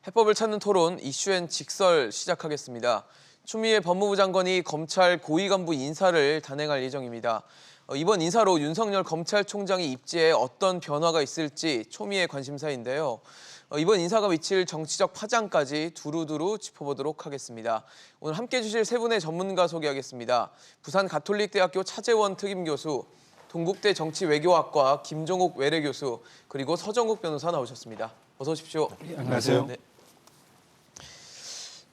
해법을 찾는 토론 이슈앤 직설 시작하겠습니다. 추미애 법무부 장관이 검찰 고위 간부 인사를 단행할 예정입니다. 이번 인사로 윤석열 검찰총장이 입지에 어떤 변화가 있을지 초미의 관심사인데요. 이번 인사가 미칠 정치적 파장까지 두루두루 짚어보도록 하겠습니다. 오늘 함께해 주실 세 분의 전문가 소개하겠습니다. 부산 가톨릭대학교 차재원 특임교수, 동국대 정치외교학과 김종욱 외래교수, 그리고 서정국 변호사 나오셨습니다. 어서 오십시오. 안녕하세요. 네.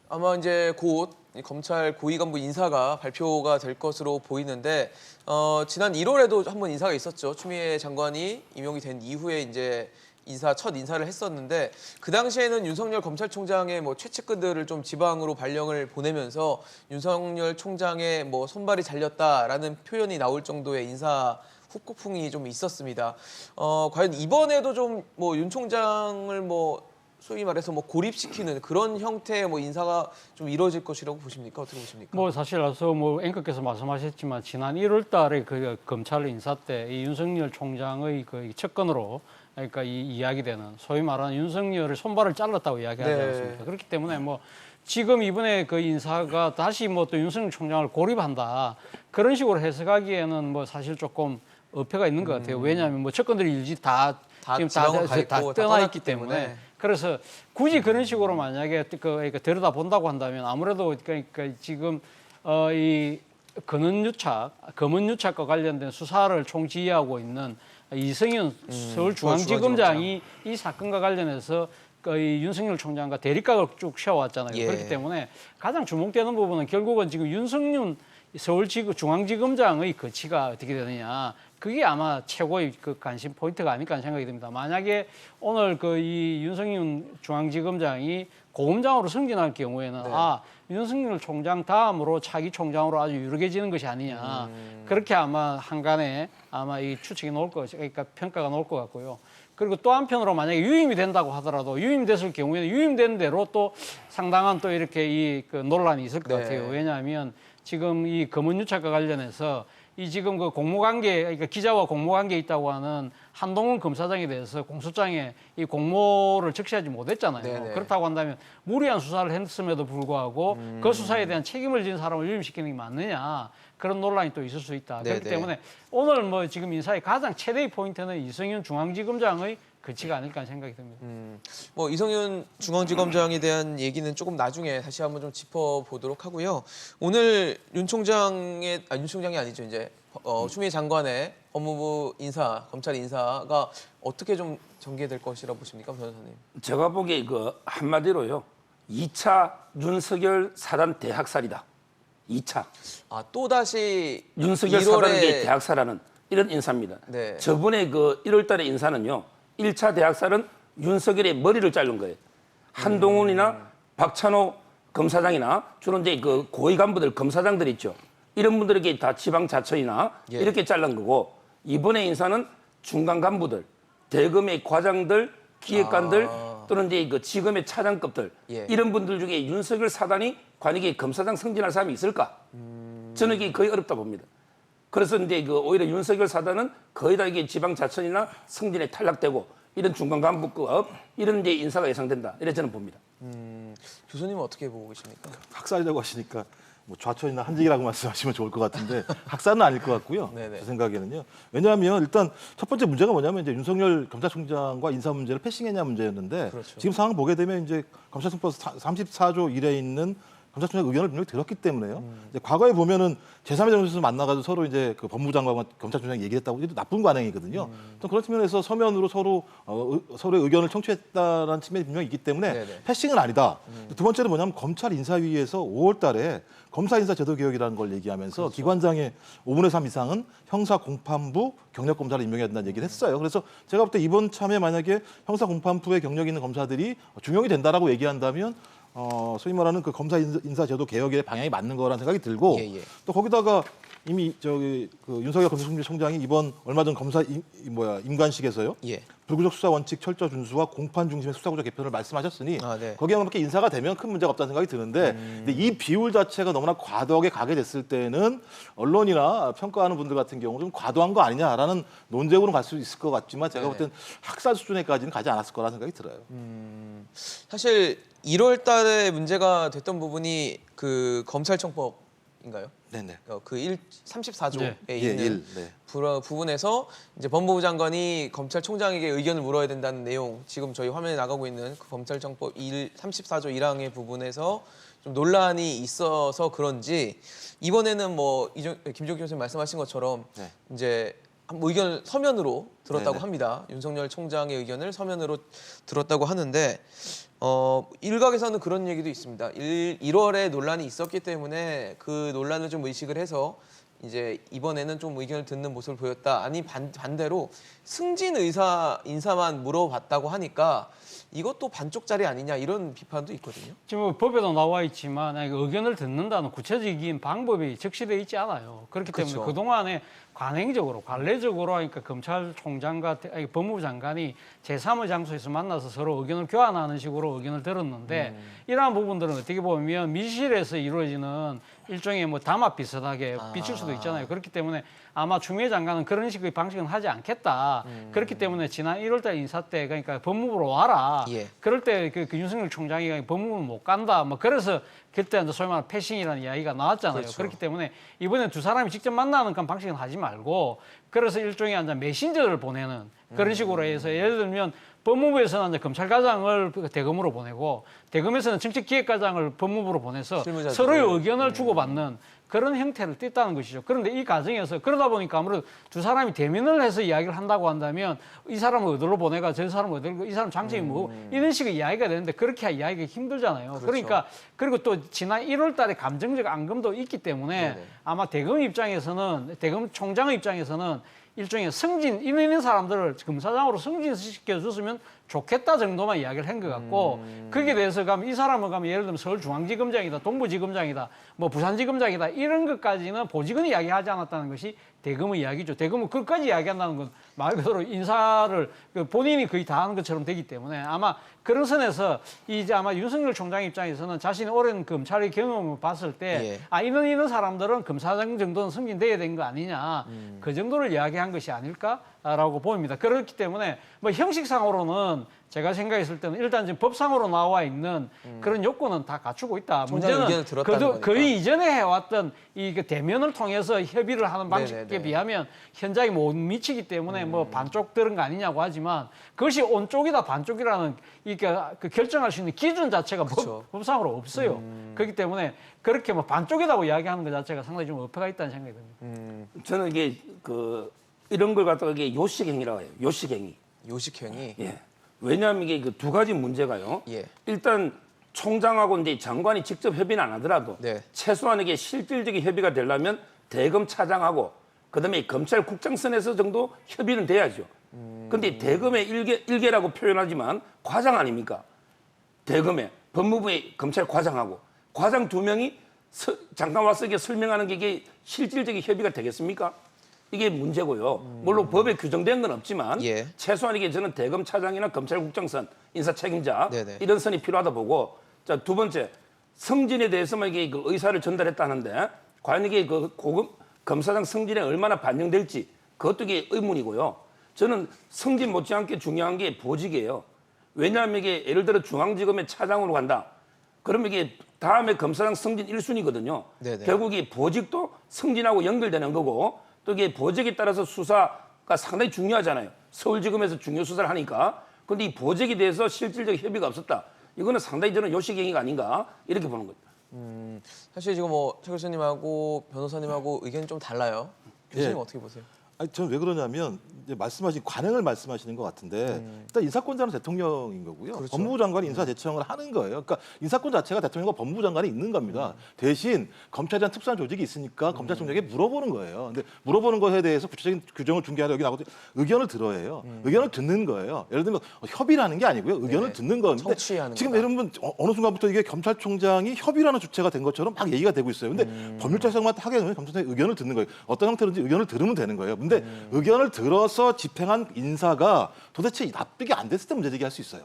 아마 이제 곧 검찰 고위 간부 인사가 발표가 될 것으로 보이는데 지난 1월에도 한번 인사가 있었죠. 추미애 장관이 임용이 된 이후에 이제 첫 인사를 했었는데 그 당시에는 윤석열 검찰총장의 최측근들을 좀 지방으로 발령을 보내면서 윤석열 총장의 손발이 잘렸다라는 표현이 나올 정도의 인사 후폭풍이 좀 있었습니다. 과연 이번에도 좀 윤 총장을 소위 말해서 고립시키는 그런 형태의 인사가 좀 이루어질 것이라고 보십니까? 어떻게 보십니까? 사실 앵커께서 말씀하셨지만 지난 1월달에 그 검찰 인사 때 이 윤석열 총장의 그 측근으로 그러니까 이 이야기되는 소위 말하는 윤석열의 손발을 잘랐다고 이야기하지 네. 않습니까? 그렇기 때문에 지금 이번에 그 인사가 다시 또 윤석열 총장을 고립한다 그런 식으로 해석하기에는 사실 조금 어폐가 있는 것 같아요. 왜냐하면 측근들이 일지 다 지금 다 떠나 있기 때문에. 그래서 굳이 그런 식으로 만약에 그러니까 들여다 본다고 한다면 아무래도 그러니까 지금 이 검은 유착과 관련된 수사를 총지휘하고 있는 이성윤 서울중앙지검장이 이 사건과 관련해서 이 윤석열 총장과 대립각을 쭉 세워왔잖아요. 예. 그렇기 때문에 가장 주목되는 부분은 결국은 지금 윤석윤 서울중앙지검장의 거치가 어떻게 되느냐. 그게 아마 최고의 그 관심 포인트가 아닐까 하는 생각이 듭니다. 만약에 오늘 이 윤석윤 중앙지검장이 고검장으로 승진할 경우에는 네. 윤석열 총장 다음으로 차기 총장으로 아주 유력해지는 것이 아니냐. 그렇게 아마 한간에 이 추측이 나올 그러니까 평가가 나올 것 같고요. 그리고 또 한편으로 만약에 유임이 된다고 하더라도 유임됐을 경우에는 유임된 대로 또 상당한 또 이렇게 그 논란이 있을 것 같아요. 왜냐하면 지금 이 검은 유착과 관련해서 이 지금 그 공모관계, 그러니까 기자와 공모관계에 있다고 하는 한동훈 검사장에 대해서 공소장에 이 공모를 적시하지 못했잖아요. 네네. 그렇다고 한다면 무리한 수사를 했음에도 불구하고 그 수사에 대한 책임을 지는 사람을 유임시키는 게 맞느냐 그런 논란이 또 있을 수 있다. 네네. 그렇기 때문에 오늘 지금 인사의 가장 최대의 포인트는 이성윤 중앙지검장의 거치가 아닐까 하는 생각이 듭니다. 이성윤 중앙지검장에 대한 얘기는 조금 나중에 다시 한번 좀 짚어보도록 하고요. 오늘 윤 총장이 아니죠. 이제 추미애 장관의 법무부 인사, 검찰 인사가 어떻게 좀 전개될 것이라고 보십니까, 변호사님? 제가 보기에 한마디로요. 2차 윤석열 사단 대학살이다. 2차. 또다시 윤석열 1월에... 사단계 대학살하는 이런 인사입니다. 네. 저번에 1월 달에 인사는요. 1차 대학살은 윤석열의 머리를 자른 거예요. 한동훈이나 박찬호 검사장이나 주로 이제 그 고위 간부들 검사장들 있죠. 이런 분들에게 다 지방자처이나 이렇게 잘른 거고 이번에 인사는 중간 간부들, 대검의 과장들, 기획관들 또는 이제 그 지검의 차장급들 이런 분들 중에 윤석열 사단이 과연 이게 검사장 승진할 사람이 있을까? 저는 이게 거의 어렵다 봅니다. 그래서 이제 오히려 윤석열 사단은 거의 다 이게 지방자천이나 승진에 탈락되고 이런 중간 간부급 이런 이제 인사가 예상된다. 이래 저는 봅니다. 교수님은 어떻게 보고 계십니까? 학살이라고 하시니까 좌천이나 한직이라고 말씀하시면 좋을 것 같은데 학살은 아닐 것 같고요. 네네. 제 생각에는요. 왜냐하면 일단 첫 번째 문제가 뭐냐면 이제 윤석열 검찰총장과 인사 문제를 패싱했냐 문제였는데 그렇죠. 지금 상황 보게 되면 이제 검찰청법 34조 1에 있는 검찰총장 의견을 분명히 들었기 때문에요. 이제 과거에 보면은 제3의 정에서 만나가지고 서로 이제 그 법무부 장관과 검찰총장이 얘기했다고 이게 나쁜 관행이거든요. 또 그런 측면에서 서면으로 서로의 의견을 청취했다는 측면이 분명히 있기 때문에 네네. 패싱은 아니다. 두 번째는 뭐냐면 검찰 인사위에서 5월달에 검사 인사 제도 개혁이라는 걸 얘기하면서 그렇죠. 기관장의 5분의 3 이상은 형사 공판부 경력 검사를 임명해야 된다는 얘기를 했어요. 그래서 제가 볼 때 이번 참에 만약에 형사 공판부에 경력 있는 검사들이 중용이 된다라고 얘기한다면 소위 말하는 그 검사 인사 제도 개혁의 방향이 맞는 거라는 생각이 들고 또 거기다가 이미 저기 그 윤석열 검찰총장이 이번 얼마 전 검사 임관식에서요. 예. 불구속 수사 원칙 철저 준수와 공판 중심의 수사구조 개편을 말씀하셨으니 네. 거기에 맞게 인사가 되면 큰 문제가 없다는 생각이 드는데 근데 이 비율 자체가 너무나 과도하게 가게 됐을 때는 언론이나 평가하는 분들 같은 경우 좀 과도한 거 아니냐라는 논쟁으로 갈 수 있을 것 같지만 제가 볼 땐 학살 수준에까지는 가지 않았을 거라는 생각이 들어요. 사실 1월 달에 문제가 됐던 부분이 그 검찰청법인가요? 네네. 그 34조에 네. 있는 네. 부분에서 이제 법무부 장관이 검찰총장에게 의견을 물어야 된다는 내용, 지금 저희 화면에 나가고 있는 그 검찰청법 34조 1항의 부분에서 좀 논란이 있어서 그런지 이번에는 뭐 김종기 교수님 말씀하신 것처럼 네. 이제 의견을 서면으로 들었다고 네네. 합니다. 윤석열 총장의 의견을 서면으로 들었다고 하는데 일각에서는 그런 얘기도 있습니다. 1월에 논란이 있었기 때문에 그 논란을 좀 의식을 해서 이제 이번에는 좀 의견을 듣는 모습을 보였다. 아니 반대로 승진 의사 인사만 물어봤다고 하니까 이것도 반쪽짜리 아니냐 이런 비판도 있거든요. 지금 법에도 나와 있지만 의견을 듣는다는 구체적인 방법이 적시되어 있지 않아요. 그렇기 때문에 그렇죠. 그동안에 관행적으로 관례적으로 하니까 검찰총장과 법무부 장관이 제3의 장소에서 만나서 서로 의견을 교환하는 식으로 의견을 들었는데 이러한 부분들은 어떻게 보면 미실에서 이루어지는 일종의 뭐 담합 비슷하게 비칠 수도 있잖아요. 그렇기 때문에 아마 추미애 장관은 그런 식의 방식은 하지 않겠다. 그렇기 때문에 지난 1월달 인사 때 그러니까 법무부로 와라. 예. 그럴 때 그 윤석열 총장이 법무부 못 간다. 뭐 그래서 그때 이제 소위 말하는 패싱이라는 이야기가 나왔잖아요. 그렇죠. 그렇기 때문에 이번에 두 사람이 직접 만나는 그런 방식은 하지 말고 그래서 일종의 이제 메신저를 보내는 그런 식으로 해서 예를 들면 법무부에서는 이제 검찰과장을 대검으로 보내고 대검에서는 정책기획과장을 법무부로 보내서 실무자들을. 서로의 의견을 주고받는 그런 형태를 띠다는 것이죠. 그런데 이 과정에서 그러다 보니까 아무래도 두 사람이 대면을 해서 이야기를 한다고 한다면 이 사람을 어디로 보내가 저 사람을 어디로 이 사람 장점이 뭐 이런 식의 이야기가 되는데 그렇게 이야기가 힘들잖아요. 그렇죠. 그러니까 그리고 또 지난 1월 달에 감정적 앙금도 있기 때문에 네네. 아마 대검 입장에서는 대검 총장의 입장에서는 일종의 승진 있는 사람들을 검사장으로 승진시켜 줬으면 좋겠다 정도만 이야기를 한 것 같고 거기에 대해서 가면 이 사람은 가면 예를 들면 서울중앙지검장이다, 동부지검장이다, 뭐 부산지검장이다 이런 것까지는 보직은 이야기하지 않았다는 것이 대검의 이야기죠. 대검은 그것까지 이야기한다는 건 말 그대로 인사를 본인이 거의 다 하는 것처럼 되기 때문에 아마 그런 선에서 이제 아마 윤석열 총장 입장에서는 자신의 오랜 검찰의 경험을 봤을 때 이런 사람들은 검사장 정도는 승진돼야 되는 거 아니냐 그 정도를 이야기한 것이 아닐까라고 보입니다. 그렇기 때문에 뭐 형식상으로는 제가 생각했을 때는 일단 지금 법상으로 나와 있는 그런 요건은 다 갖추고 있다. 총장의 의견을 들었다는 거니까. 그 이전에 해왔던 이 대면을 통해서 협의를 하는 방식에 네네네. 비하면 현장에 못 미치기 때문에 뭐 반쪽 들은 거 아니냐고 하지만 그것이 온쪽이다 반쪽이라는 그 결정할 수 있는 기준 자체가 그렇죠. 법상으로 없어요. 그렇기 때문에 그렇게 뭐 반쪽이라고 이야기하는 것 자체가 상당히 좀 어폐가 있다는 생각이 듭니다. 저는 이게 이런 걸 갖다가 이게 요식행위라고 해요. 요식행위. 요식행위. 예. 왜냐하면 이게 그 두 가지 문제가요. 예. 일단 총장하고 이제 장관이 직접 협의는 안 하더라도 네. 최소한 이게 실질적인 협의가 되려면 대검 차장하고 그다음에 검찰국장선에서 정도 협의는 돼야죠. 근데 대검의 일개라고 표현하지만 과장 아닙니까? 대검의 법무부의 검찰 과장하고 과장 두 명이 잠깐 와서 이게 설명하는 게 이게 실질적인 협의가 되겠습니까? 이게 문제고요. 물론 법에 규정된 건 없지만 예. 최소한 이게 저는 대검 차장이나 검찰국장선 인사 책임자 네네. 이런 선이 필요하다 보고 자, 두 번째 승진에 대해서만 이게 그 의사를 전달했다는데 과연 이게 그 고급 검사장 승진에 얼마나 반영될지 그것도 이게 의문이고요. 저는 승진 못지않게 중요한 게 보직이에요. 왜냐하면 이게 예를 들어 중앙지검의 차장으로 간다. 그러면 이게 다음에 검사장 승진 1순위거든요. 네네. 결국 이 보직도 승진하고 연결되는 거고 또 이게 보직에 따라서 수사가 상당히 중요하잖아요. 서울지검에서 중요 수사를 하니까. 근데 이 보직에 대해서 실질적 협의가 없었다. 이거는 상당히 저는 요식행위가 아닌가 이렇게 보는 거죠. 사실 지금 뭐 최 교수님하고 변호사님하고 의견이 좀 달라요. 교수님 예. 어떻게 보세요? 아니, 저는 왜 그러냐면 이제 말씀하신 관행을 말씀하시는 것 같은데 일단 인사권자는 대통령인 거고요. 그렇죠. 법무부 장관이 인사 제청을 하는 거예요. 그러니까 인사권 자체가 대통령과 법무부 장관이 있는 겁니다. 대신 검찰에 대한 특수한 조직이 있으니까 검찰총장에게 물어보는 거예요. 근데 물어보는 것에 대해서 구체적인 규정을 중개하려 여기 나가서 의견을 들어야 해요. 의견을 듣는 거예요. 예를 들면 협의라는 게 아니고요. 의견을 네. 듣는 건데 청취하는 지금 거다. 여러분 어느 순간부터 이게 검찰총장이 협의라는 주체가 된 것처럼 막 얘기가 되고 있어요. 근데 법률적 해석만 하게 되면 검찰총장이 의견을 듣는 거예요. 어떤 형태로든지 의견을 들으면 되는 거예요. 근데 의견을 들어서 집행한 인사가 도대체 납득이 안 됐을 때 문제 제기할 수 있어요.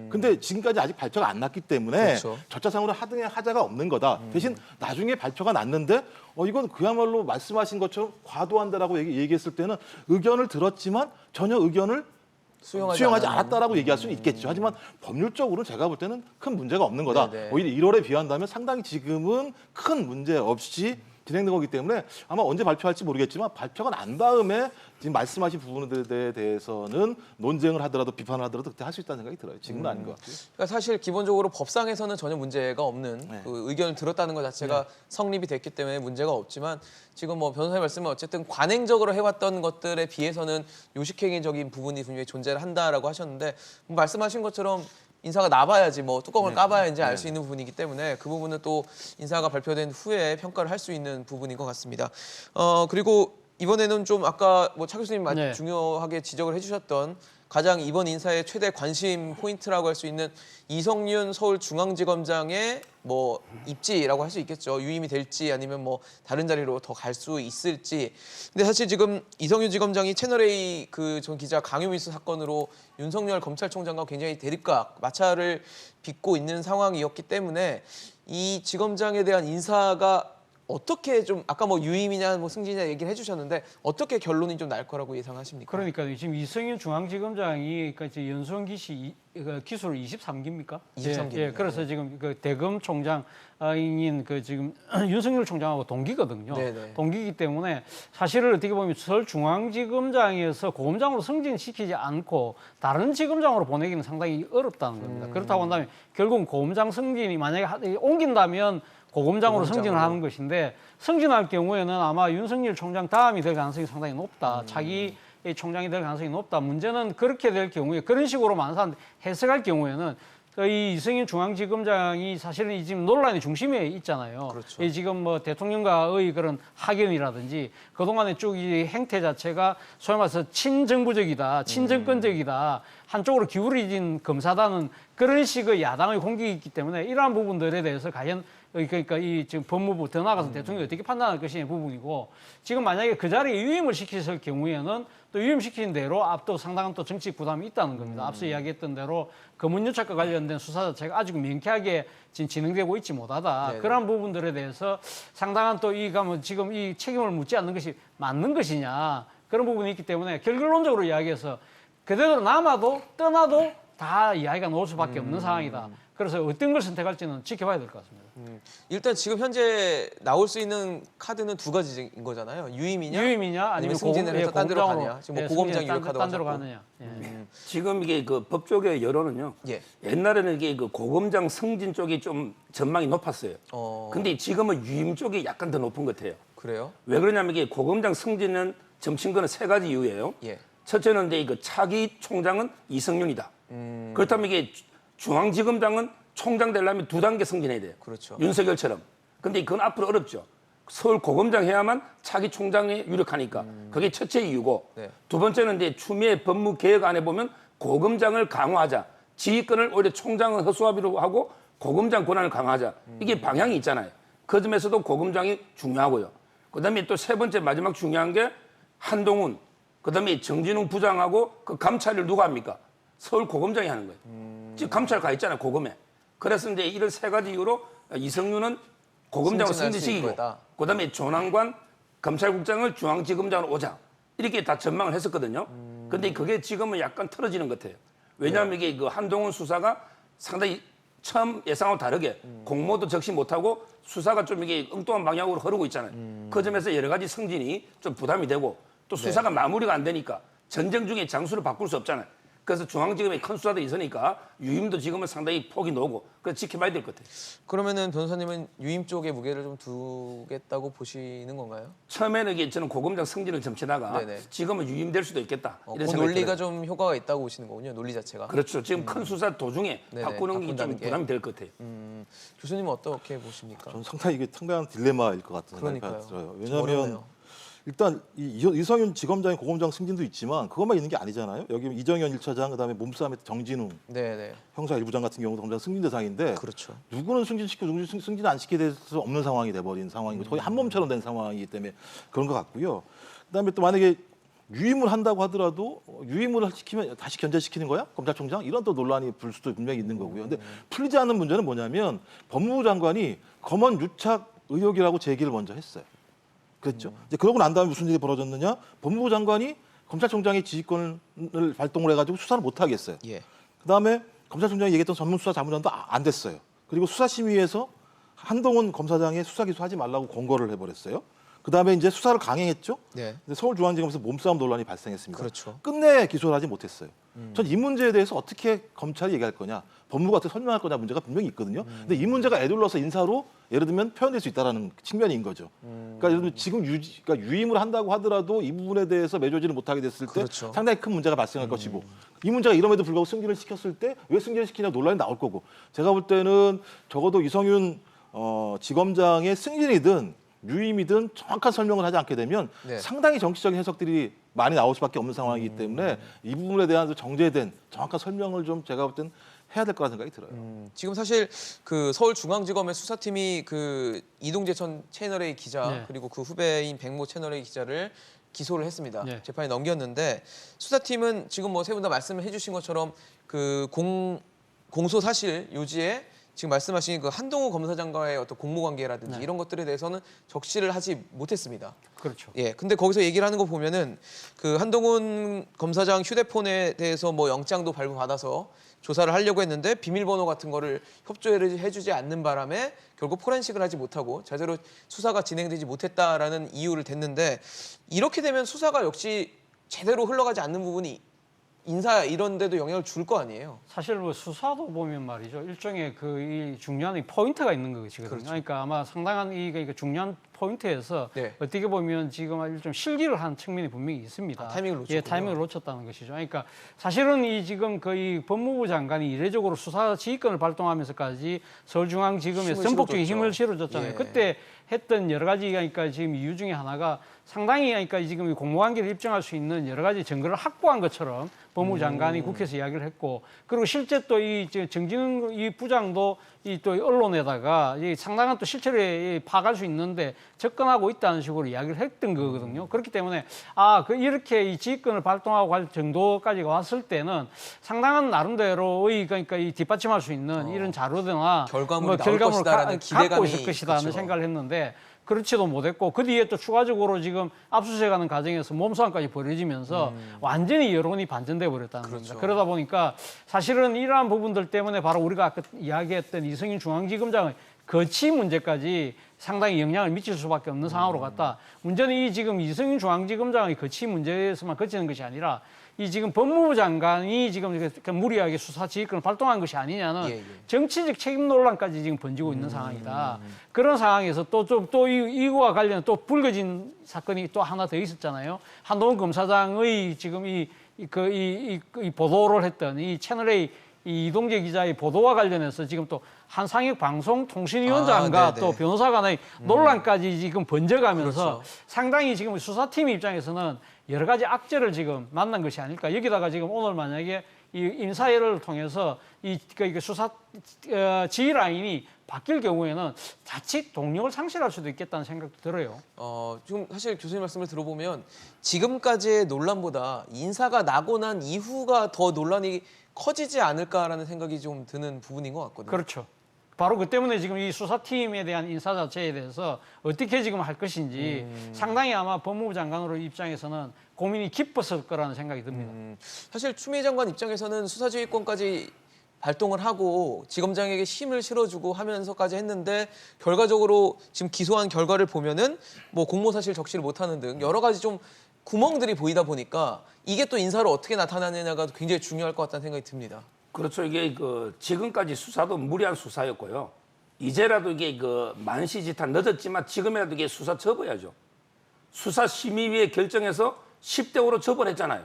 근데 지금까지 아직 발표가 안 났기 때문에 그렇죠. 절차상으로 하등의 하자가 없는 거다. 대신 나중에 발표가 났는데 이건 그야말로 말씀하신 것처럼 과도한다라고 얘기했을 때는 의견을 들었지만 전혀 의견을 수용하지 않았다라고 얘기할 수는 있겠죠. 하지만 법률적으로는 제가 볼 때는 큰 문제가 없는 거다. 네네. 오히려 1월에 비한다면 상당히 지금은 큰 문제 없이 진행된 거기 때문에 아마 언제 발표할지 모르겠지만 발표가 난 다음에 지금 말씀하신 부분들에 대해서는 논쟁을 하더라도 비판을 하더라도 그때 할 수 있다는 생각이 들어요. 지금은 아닌 것 같고요. 그러니까 사실 기본적으로 법상에서는 전혀 문제가 없는 네. 그 의견을 들었다는 것 자체가 성립이 됐기 때문에 문제가 없지만 지금 뭐 변호사님 말씀은 어쨌든 관행적으로 해왔던 것들에 비해서는 요식행위적인 부분이 분명히 존재를 한다라고 하셨는데 말씀하신 것처럼 인사가 나봐야지 뭐 뚜껑을 까봐야 이제 알 수 있는 부분이기 때문에 그 부분은 또 인사가 발표된 후에 평가를 할 수 있는 부분인 것 같습니다. 그리고 이번에는 좀 아까 뭐 차 교수님 네. 중요하게 지적을 해주셨던 가장 이번 인사의 최대 관심 포인트라고 할 수 있는 이성윤 서울중앙지검장의 뭐 입지라고 할 수 있겠죠. 유임이 될지 아니면 뭐 다른 자리로 더 갈 수 있을지. 근데 사실 지금 이성윤 지검장이 채널A 그 전 기자 강요미수 사건으로 윤석열 검찰총장과 굉장히 대립각 마찰을 빚고 있는 상황이었기 때문에 이 지검장에 대한 인사가 어떻게 좀 아까 뭐 유임이냐 뭐 승진이냐 얘기를 해주셨는데 어떻게 결론이 좀 날 거라고 예상하십니까? 그러니까 지금 이성윤 중앙지검장이 그러니까 이제 연수원 기수로 23기입니까? 23기. 예, 그래서 지금 그 대검 총장인 그 지금 윤석열 총장하고 동기거든요. 네네. 동기이기 때문에 사실은 어떻게 보면 서울중앙지검장에서 고검장으로 승진시키지 않고 다른 지검장으로 보내기는 상당히 어렵다는 겁니다. 그렇다고 한다면 결국은 고검장 승진이 만약에 옮긴다면 고검장으로 승진을 하는 것인데 승진할 경우에는 아마 윤석열 총장 다음이 될 가능성이 상당히 높다. 차기 총장이 될 가능성이 높다. 문제는 그렇게 될 경우에 그런 식으로 많은 사람들이 해석할 경우에는 이 이성윤 중앙지검장이 사실은 이 지금 논란의 중심에 있잖아요. 그렇죠. 이 지금 뭐 대통령과의 그런 학연이라든지 그동안의 쭉 이 행태 자체가 소위 말해서 친정부적이다, 친정권적이다, 한쪽으로 기울어진 검사다는 그런 식의 야당의 공격이 있기 때문에 이러한 부분들에 대해서 과연 그러니까 이 지금 법무부 더 나아가서 대통령이 어떻게 판단할 것이냐 부분이고 지금 만약에 그 자리에 유임을 시켰을 경우에는 또 유임시킨 대로 앞도 상당한 또 정치 부담이 있다는 겁니다. 앞서 이야기했던 대로 검은유착과 관련된 수사 자체가 아직 명쾌하게 지금 진행되고 있지 못하다. 네네. 그런 부분들에 대해서 상당한 또 지금 이 책임을 묻지 않는 것이 맞는 것이냐 그런 부분이 있기 때문에 결론적으로 이야기해서 그대로 남아도 떠나도 다 이야기가 나올 수밖에 없는 상황이다. 그래서 어떤 걸 선택할지는 지켜봐야 될 것 같습니다. 일단 지금 현재 나올 수 있는 카드는 두 가지인 거잖아요. 유임이냐 아니면 승진을 해서 딴 데로 가느냐. 지금 뭐 고검장 유력 카드가 딴 데로 잡고. 가느냐. 예. 지금 이게 그 법조계 여론은요. 예. 옛날에는 이게 그 고검장 승진 쪽이 좀 전망이 높았어요. 근데 지금은 유임 쪽이 약간 더 높은 것 같아요. 그래요? 왜 그러냐면 이게 고검장 승진은 점친 거는 세 가지 이유예요. 예. 첫째는 이제 그 차기 총장은 이성윤이다. 그렇다면 이게 중앙지검장은 총장 되려면 2단계 승진해야 돼요. 그렇죠. 윤석열처럼. 근데 그건 앞으로 어렵죠. 서울 고검장 해야만 차기 총장에 유력하니까. 그게 첫째 이유고. 네. 두 번째는 이제 추미애 법무개혁안에 보면 고검장을 강화하자. 지휘권을 오히려 총장은 허수아비로 하고 고검장 권한을 강화하자. 이게 방향이 있잖아요. 그 점에서도 고검장이 중요하고요. 그다음에 또 세 번째 마지막 중요한 게 한동훈, 그다음에 정진웅 부장하고 그 감찰을 누가 합니까? 서울 고검장이 하는 거예요. 지금 감찰 가 있잖아요, 고검에. 그래서 이제 이런 세 가지 이유로 이성윤은 고검장으로 승진할 수 승진시키고, 있다. 그다음에 조남관 검찰국장을 중앙지검장으로 오자. 이렇게 다 전망을 했었거든요. 근데 그게 지금은 약간 틀어지는 것 같아요. 왜냐하면 이게 그 한동훈 수사가 상당히 처음 예상하고 다르게 공모도 적시 못하고 수사가 좀 이게 엉뚱한 방향으로 흐르고 있잖아요. 그 점에서 여러 가지 승진이 좀 부담이 되고 또 수사가 마무리가 안 되니까 전쟁 중에 장수를 바꿀 수 없잖아요. 그래서 중앙지검에 큰 수사도 있으니까 유임도 지금은 상당히 폭이 높고 그래서 지켜봐야 될 것 같아요. 그러면은 변호사님은 유임 쪽에 무게를 좀 두겠다고 보시는 건가요? 처음에는 이게 저는 고검장 승진을 점치다가 네네. 지금은 유임될 수도 있겠다. 그 이런 생각이 논리가 들어요. 좀 효과가 있다고 보시는 거군요. 논리 자체가. 그렇죠. 지금 큰 수사 도중에 네네, 바꾸는 게 좀 바꾼다는 게. 부담이 될 것 같아요. 교수님은 어떻게 보십니까? 저는 상당히 이게 상당한 딜레마일 것 같은 생각이 그러니까요. 들어요. 좀 왜냐하면 어렵네요. 일단 이성윤 지검장의 고검장 승진도 있지만 그것만 있는 게 아니잖아요. 여기 이정현 1차장 그다음에 몸싸움의 정진웅 네네. 형사 1부장 같은 경우도 검장 승진 대상인데 그렇죠. 누구는 승진시키고 누구는 승진 안 시키게 될 수 없는 상황이 돼버린 상황이고 거의 한 몸처럼 된 상황이기 때문에 그런 것 같고요. 그다음에 또 만약에 유임을 한다고 하더라도 유임을 시키면 다시 견제시키는 거야? 검찰총장? 이런 또 논란이 불 수도 분명히 있는 거고요. 근데 풀리지 않는 문제는 뭐냐면 법무부 장관이 검언 유착 의혹이라고 제기를 먼저 했어요. 그랬죠. 이제 그러고 난 다음에 무슨 일이 벌어졌느냐? 법무부 장관이 검찰총장의 지휘권을 발동을 해가지고 수사를 못 하겠어요. 예. 그다음에 검찰총장이 얘기했던 전문수사 자문단도 안 됐어요. 그리고 수사심의에서 한동훈 검사장의 수사 기소하지 말라고 권고를 해버렸어요. 그다음에 이제 수사를 강행했죠. 네. 근데 서울중앙지검에서 몸싸움 논란이 발생했습니다. 그렇죠. 끝내 기소를 하지 못했어요. 전 이 문제에 대해서 어떻게 검찰이 얘기할 거냐, 법무부가 어떻게 설명할 거냐 문제가 분명히 있거든요. 근데 이 문제가 애둘러서 인사로 예를 들면 표현될 수 있다라는 측면인 거죠. 그러니까 예를 들면 지금 그러니까 유임을 한다고 하더라도 이 부분에 대해서 매조지를 못하게 됐을 때 그렇죠. 상당히 큰 문제가 발생할 것이고 이 문제가 이럼에도 불구하고 승진을 시켰을 때 왜 승진을 시키냐 논란이 나올 거고 제가 볼 때는 적어도 이성윤 지검장의 승진이든 유임이든 정확한 설명을 하지 않게 되면 네. 상당히 정치적인 해석들이 많이 나올 수밖에 없는 상황이기 때문에 이 부분에 대한 정제된 정확한 설명을 좀 제가 볼 땐 해야 될 거라는 생각이 들어요. 지금 사실 그 서울중앙지검의 수사팀이 그 이동재 전 채널A 기자 네. 그리고 그 후배인 백모 채널A 기자를 기소를 했습니다. 네. 재판에 넘겼는데 수사팀은 지금 뭐 세 분 다 말씀을 해주신 것처럼 그 공소 사실 요지에 지금 말씀하신 그 한동훈 검사장과의 어떤 공모관계라든지 네. 이런 것들에 대해서는 적시를 하지 못했습니다. 그렇죠. 예, 근데 거기서 얘기를 하는 거 보면은 그 한동훈 검사장 휴대폰에 대해서 뭐 영장도 발부받아서 조사를 하려고 했는데 비밀번호 같은 거를 협조를 해주지 않는 바람에 결국 포렌식을 하지 못하고 제대로 수사가 진행되지 못했다라는 이유를 댔는데 이렇게 되면 수사가 역시 제대로 흘러가지 않는 부분이 인사 이런 데도 영향을 줄 거 아니에요. 사실 뭐 수사도 보면 말이죠. 일종의 이 중요한 이 포인트가 있는 것이거든요. 그렇죠. 그러니까 아마 상당한 이 중요한 포인트에서 네. 어떻게 보면 지금 좀 실기를 한 측면이 분명히 있습니다. 타이밍을 놓쳤군요. 예, 타이밍을 놓쳤다는 것이죠. 그러니까 사실은 이 지금 거의 법무부 장관이 이례적으로 수사 지휘권을 발동하면서까지 서울중앙지검에 힘을 전폭적인 실어줬죠. 힘을 실어줬잖아요. 예. 그때 했던 여러 가지 그러니까 지금 이유 중에 하나가 상당히 그러니까 지금 공모관계를 입증할 수 있는 여러 가지 증거를 확보한 것처럼 법무부 장관이 국회에서 이야기를 했고 그리고 실제 또 이 정진웅 이 부장도 이 또 언론에다가 이 상당한 또 실체를 파악할 수 있는데 접근하고 있다는 식으로 이야기를 했던 거거든요. 그렇기 때문에 이렇게 이 지휘권을 발동하고 할 정도까지 왔을 때는 상당한 나름대로의 그러니까 이 뒷받침할 수 있는 이런 자료나 결과물이 나올 것이다라는 기대감이 갖고 있을 것이다는 그렇죠. 생각을 했는데 그렇지도 못했고 그 뒤에 또 추가적으로 지금 압수수색하는 과정에서 몸싸움까지 벌어지면서 완전히 여론이 반전돼 버렸다는 그렇죠. 겁니다. 그러다 보니까 사실은 이러한 부분들 때문에 바로 우리가 아까 이야기했던 이성윤 중앙지검장의 거치 문제까지 상당히 영향을 미칠 수밖에 없는 상황으로 갔다. 문제는 이 지금 이성윤 중앙지검장의 거치 문제에서만 그치는 것이 아니라 이 지금 법무부 장관이 지금 이렇게 무리하게 수사 지휘권을 발동한 것이 아니냐는 예. 정치적 책임 논란까지 지금 번지고 있는 상황이다. 그런 상황에서 또 이거와 관련 또 불거진 사건이 또 하나 더 있었잖아요. 한동훈 검사장의 지금 이 보도를 했던 이 채널A 이 이동재 기자의 보도와 관련해서 지금 또 한상혁 방송통신위원장과 또 변호사 간의 논란까지 지금 번져가면서 그렇죠. 상당히 지금 수사팀 입장에서는 여러 가지 악재를 지금 만난 것이 아닐까. 여기다가 지금 오늘 만약에 이 인사회를 통해서 이 수사 지휘 라인이 바뀔 경우에는 자칫 동력을 상실할 수도 있겠다는 생각도 들어요. 지금 사실 교수님 말씀을 들어보면 지금까지의 논란보다 인사가 나고 난 이후가 더 논란이 커지지 않을까라는 생각이 좀 드는 부분인 것 같거든요. 그렇죠. 바로 그 때문에 지금 이 수사팀에 대한 인사 자체에 대해서 어떻게 지금 할 것인지 상당히 아마 법무부 장관으로 입장에서는 고민이 깊었을 거라는 생각이 듭니다. 사실 추미애 장관 입장에서는 수사지휘권까지 발동을 하고 지검장에게 힘을 실어주고 하면서까지 했는데 결과적으로 지금 기소한 결과를 보면은 뭐 공모사실 적시를 못하는 등 여러 가지 좀 구멍들이 보이다 보니까 이게 또 인사로 어떻게 나타나느냐가 굉장히 중요할 것 같다는 생각이 듭니다. 그렇죠. 이게 그 지금까지 수사도 무리한 수사였고요. 이제라도 이게 그 만시지탄 늦었지만 지금이라도 이게 수사 접어야죠. 수사심의위의 결정에서 10대 5로 접어냈잖아요.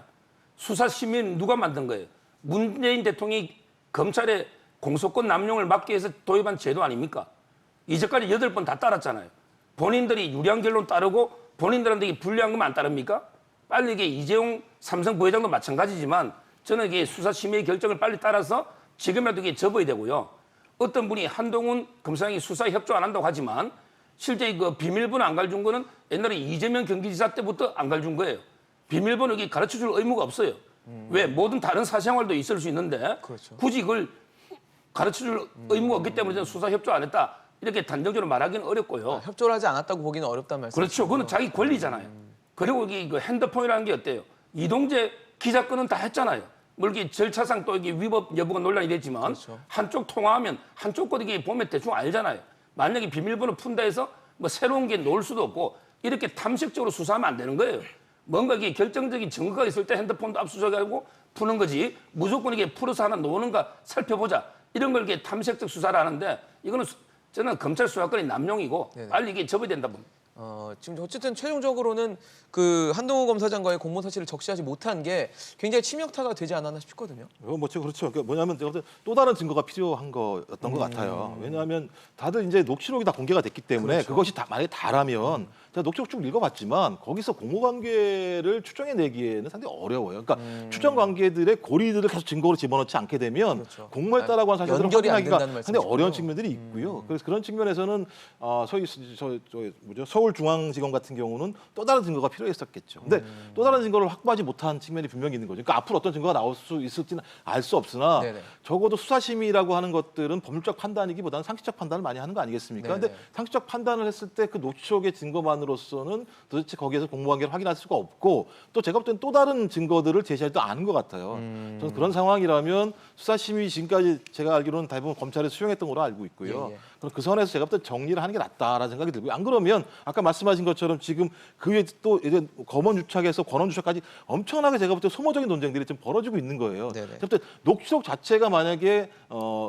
수사심의는 누가 만든 거예요? 문재인 대통령이 검찰에 공소권 남용을 막기 위해서 도입한 제도 아닙니까? 이제까지 8번 다 따랐잖아요. 본인들이 유리한 결론 따르고 본인들한테 이게 불리한 거면 안 따릅니까? 빨리 이게 이재용 삼성 부회장도 마찬가지지만 저는 이게 수사심의의 결정을 빨리 따라서 지금이라도 이게 접어야 되고요. 어떤 분이 한동훈 검사장이 수사 협조 안 한다고 하지만 실제 그 비밀번호 안 가르쳐준 거는 옛날에 이재명 경기지사 때부터 안 가르쳐준 거예요. 비밀번호 이게 가르쳐줄 의무가 없어요. 왜? 모든 다른 사생활도 있을 수 있는데 그렇죠. 굳이 그걸 가르쳐줄 의무가 없기 때문에 저는 수사 협조 안 했다. 이렇게 단정적으로 말하기는 어렵고요. 협조를 하지 않았다고 보기는 어렵단 말씀이죠. 그렇죠. 그거는 자기 권리잖아요. 그리고 이게 그 핸드폰이라는 게 어때요? 이동재 기자 건은 다 했잖아요. 뭐 이렇게 절차상 또 이게 위법 여부가 논란이 됐지만 그렇죠. 한쪽 통화하면 한쪽 거 이게 보면 대충 알잖아요. 만약에 비밀번호 푼다 해서 뭐 새로운 게 놓을 수도 없고 이렇게 탐색적으로 수사하면 안 되는 거예요. 뭔가 이게 결정적인 증거가 있을 때 핸드폰도 압수수색하고 푸는 거지 무조건 이게 풀어서 하나 놓는가 살펴보자 이런 걸 이렇게 탐색적 수사를 하는데 이거는 저는 검찰 수사권이 남용이고 네네. 빨리 이게 접어야 된다 봅니다. 지금 어쨌든 최종적으로는 그 한동훈 검사장과의 공모 사실을 적시하지 못한 게 굉장히 치명타가 되지 않았나 싶거든요. 뭐 그렇죠. 그러니까 뭐냐면 제가 볼때 또 다른 증거가 필요한 거였던 것 같아요. 왜냐하면 다들 이제 녹취록이 다 공개가 됐기 때문에 그렇죠. 그것이 다 만약에 다라면 제가 녹취록 쭉 읽어봤지만 거기서 공모관계를 추정해내기에는 상당히 어려워요. 그러니까 추정 관계들의 고리들을 계속 증거로 집어넣지 않게 되면 그렇죠. 공모했다라고 하는 사실을 연결이 안 확인하기가 된다는 상당히 어려운 말씀이시군요. 측면들이 있고요. 그래서 그런 측면에서는 소위 서울중앙지검 같은 경우는 또 다른 증거가 필요했었겠죠. 근데 또 다른 증거를 확보하지 못한 측면이 분명히 있는 거죠. 그러니까 앞으로 어떤 증거가 나올 수 있을지는 알 수 없으나 네네. 적어도 수사심의라고 하는 것들은 법률적 판단이기보다는 상식적 판단을 많이 하는 거 아니겠습니까? 네네. 근데 상식적 판단을 했을 때 그 녹취록의 증거만으로서는 도대체 거기에서 공모관계를 확인할 수가 없고 또 제가 볼 때는 또 다른 증거들을 제시하지도 않은 것 같아요. 저는 그런 상황이라면 수사심의 지금까지 제가 알기로는 대부분 검찰에 수용했던 걸로 알고 있고요. 예. 그럼 그 선에서 제가 볼 때 정리를 하는 게 낫다라는 생각이 들고요. 안 그러면 아까 말씀하신 것처럼 지금 그 위에 또 이제 검언유착에서 권언유착까지 엄청나게 제가 볼 때 소모적인 논쟁들이 좀 벌어지고 있는 거예요. 네네. 제가 볼 때 녹취록 자체가 만약에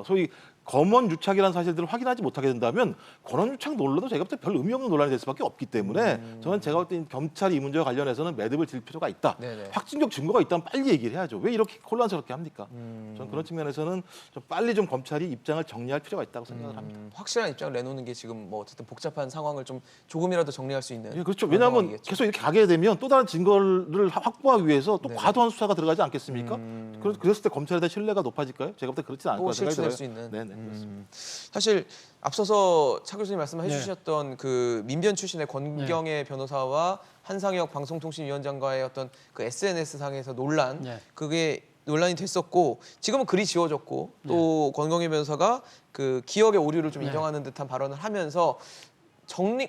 소위 검언유착이라는 사실들을 확인하지 못하게 된다면 권언유착 논란도 제가 볼 때 별 의미 없는 논란이 될 수밖에 없기 때문에 저는 제가 볼 때 검찰이 이 문제와 관련해서는 매듭을 질 필요가 있다. 네네. 확진적 증거가 있다면 빨리 얘기를 해야죠. 왜 이렇게 혼란스럽게 합니까? 저는 그런 측면에서는 좀 빨리 좀 검찰이 입장을 정리할 필요가 있다고 생각을 합니다. 확실한 입장을 내놓는 게 지금 뭐 어쨌든 복잡한 상황을 좀 조금이라도 정리할 수 있는 예, 그렇죠. 그런 왜냐하면 상황이겠죠. 계속 이렇게 가게 되면 또 다른 증거를 확보하기 위해서 또 과도한 수사가 들어가지 않겠습니까? 그랬을 때 검찰에 대한 신뢰가 높아질까요? 제가 볼 때 그렇지는 않을 또 거라 생각이 실추될 들어요. 수 있는. 네네. 그렇습니다. 사실 앞서서 차 교수님 말씀해 네. 주셨던 그 민변 출신의 권경애 변호사와 한상혁 방송통신위원장과의 어떤 그 SNS 상에서 논란 네. 그게 논란이 됐었고 지금은 글이 지워졌고 또 권경애 변호사가 그 기억의 오류를 좀 네. 인정하는 듯한 발언을 하면서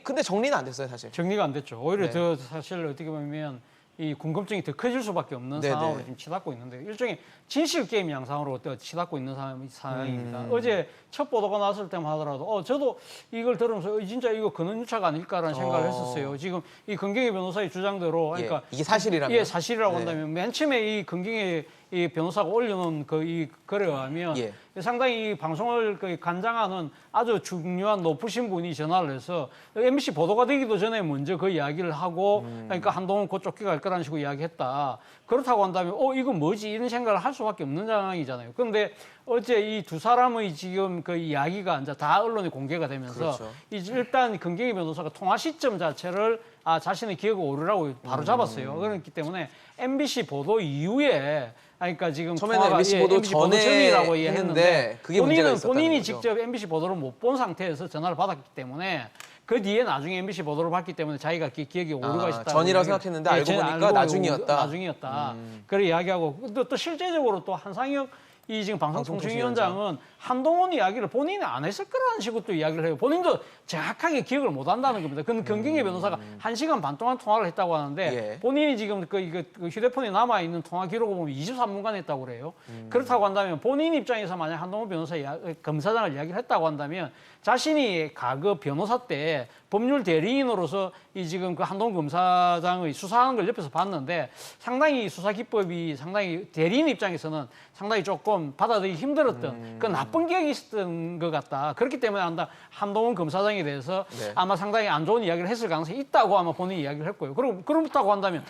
근데 정리는 안 됐어요 사실. 정리가 안 됐죠. 오히려 네. 더 사실 어떻게 보면 이 궁금증이 더 커질 수밖에 없는 네네. 상황으로 지금 치닫고 있는데 일종의 진실 게임 양상으로 치닫고 있는 상황입니다. 어제 첫 보도가 나왔을 때만 하더라도 저도 이걸 들으면서 진짜 이거 근원유착 아닐까라는 생각을 했었어요. 지금 이 권경애 변호사의 주장대로 그러니까 이게 사실이라면 예, 사실이라고 네. 한다면 맨 처음에 이 권경애 이 변호사가 올려놓은 그 이 글에 의하면 예. 상당히 이 방송을 그 관장하는 아주 중요한 높으신 분이 전화를 해서 MBC 보도가 되기도 전에 먼저 그 이야기를 하고 그러니까 한동훈 곧 쫓겨갈 거라는 식으로 이야기했다. 그렇다고 한다면 이건 뭐지 이런 생각을 할 수밖에 없는 상황이잖아요. 그런데 어제 이 두 사람의 지금 그 이야기가 이제 다 언론에 공개가 되면서 그렇죠. 일단 권경애 변호사가 통화 시점 자체를 자신의 기억을 오류라고 바로 잡았어요. 그렇기 때문에 MBC 보도 이후에 그러니까 지금 처음에는 통화가 MBC 보도 MBC 보도 전에 전이라고 했는데 이해했는데 그게 문제가 있었다는 본인이 거죠. 직접 MBC 보도를 못 본 상태에서 전화를 받았기 때문에 그 뒤에 나중에 MBC 보도를 봤기 때문에 자기가 기억에 오류가 있었다. 전이라고 생각했는데 알고 보니까 나중이었다. 나중이었다. 그래 이야기하고 또 실제적으로 또 한상혁 이 지금 방송통신위원장은 한동훈 이야기를 본인이 안 했을 거라는 식으로 또 이야기를 해요. 본인도 정확하게 기억을 못 한다는 겁니다. 그건 권경애 변호사가 1시간 반 동안 통화를 했다고 하는데 예. 본인이 지금 그 휴대폰에 남아 있는 통화 기록을 보면 23분간 했다고 그래요. 그렇다고 한다면 본인 입장에서 만약 한동훈 변호사 검사장을 이야기를 했다고 한다면 자신이 과거 변호사 때 법률 대리인으로서 이 지금 그 한동훈 검사장의 수사하는 걸 옆에서 봤는데 상당히 수사 기법이 상당히 대리인 입장에서는 상당히 조금 받아들이기 힘들었던 그 나쁜 기억이 있었던 것 같다. 그렇기 때문에 한동훈 검사장에 대해서 네. 아마 상당히 안 좋은 이야기를 했을 가능성이 있다고 아마 본인이 이야기를 했고요. 그렇다고 한다면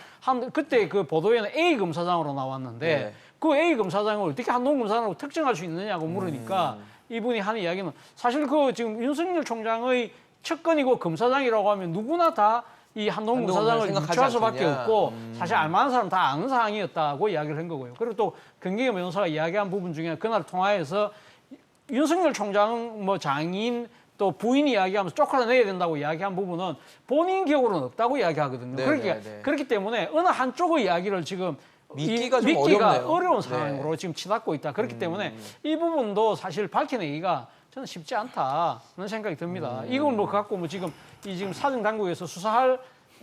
그때 그 보도에는 A 검사장으로 나왔는데 네. 그 A 검사장을 어떻게 한동훈 검사장으로 특정할 수 있느냐고 물으니까 이분이 하는 이야기는 사실 그 지금 윤석열 총장의 측근이고 검사장이라고 하면 누구나 다 이 한동훈 한동훈을 검사장을 생각하지 유추할 수밖에 않겠냐. 없고 사실 알만한 사람 다 아는 상황이었다고 이야기를 한 거고요. 그리고 또 경기경 변호사가 이야기한 부분 중에 그날 통화에서 윤석열 총장 뭐 장인 또 부인 이야기하면서 쫓아내야 된다고 이야기한 부분은 본인 기억으로는 없다고 이야기하거든요. 네, 그렇게, 네, 네. 그렇기 때문에 어느 한쪽의 이야기를 지금 믿기가 좀 어렵네요. 어려운 네. 상황으로 지금 치닫고 있다. 그렇기 때문에 이 부분도 사실 밝혀내기가 저는 쉽지 않다는 생각이 듭니다. 이건 뭐 갖고 뭐 지금 지금 사정 당국에서 수사할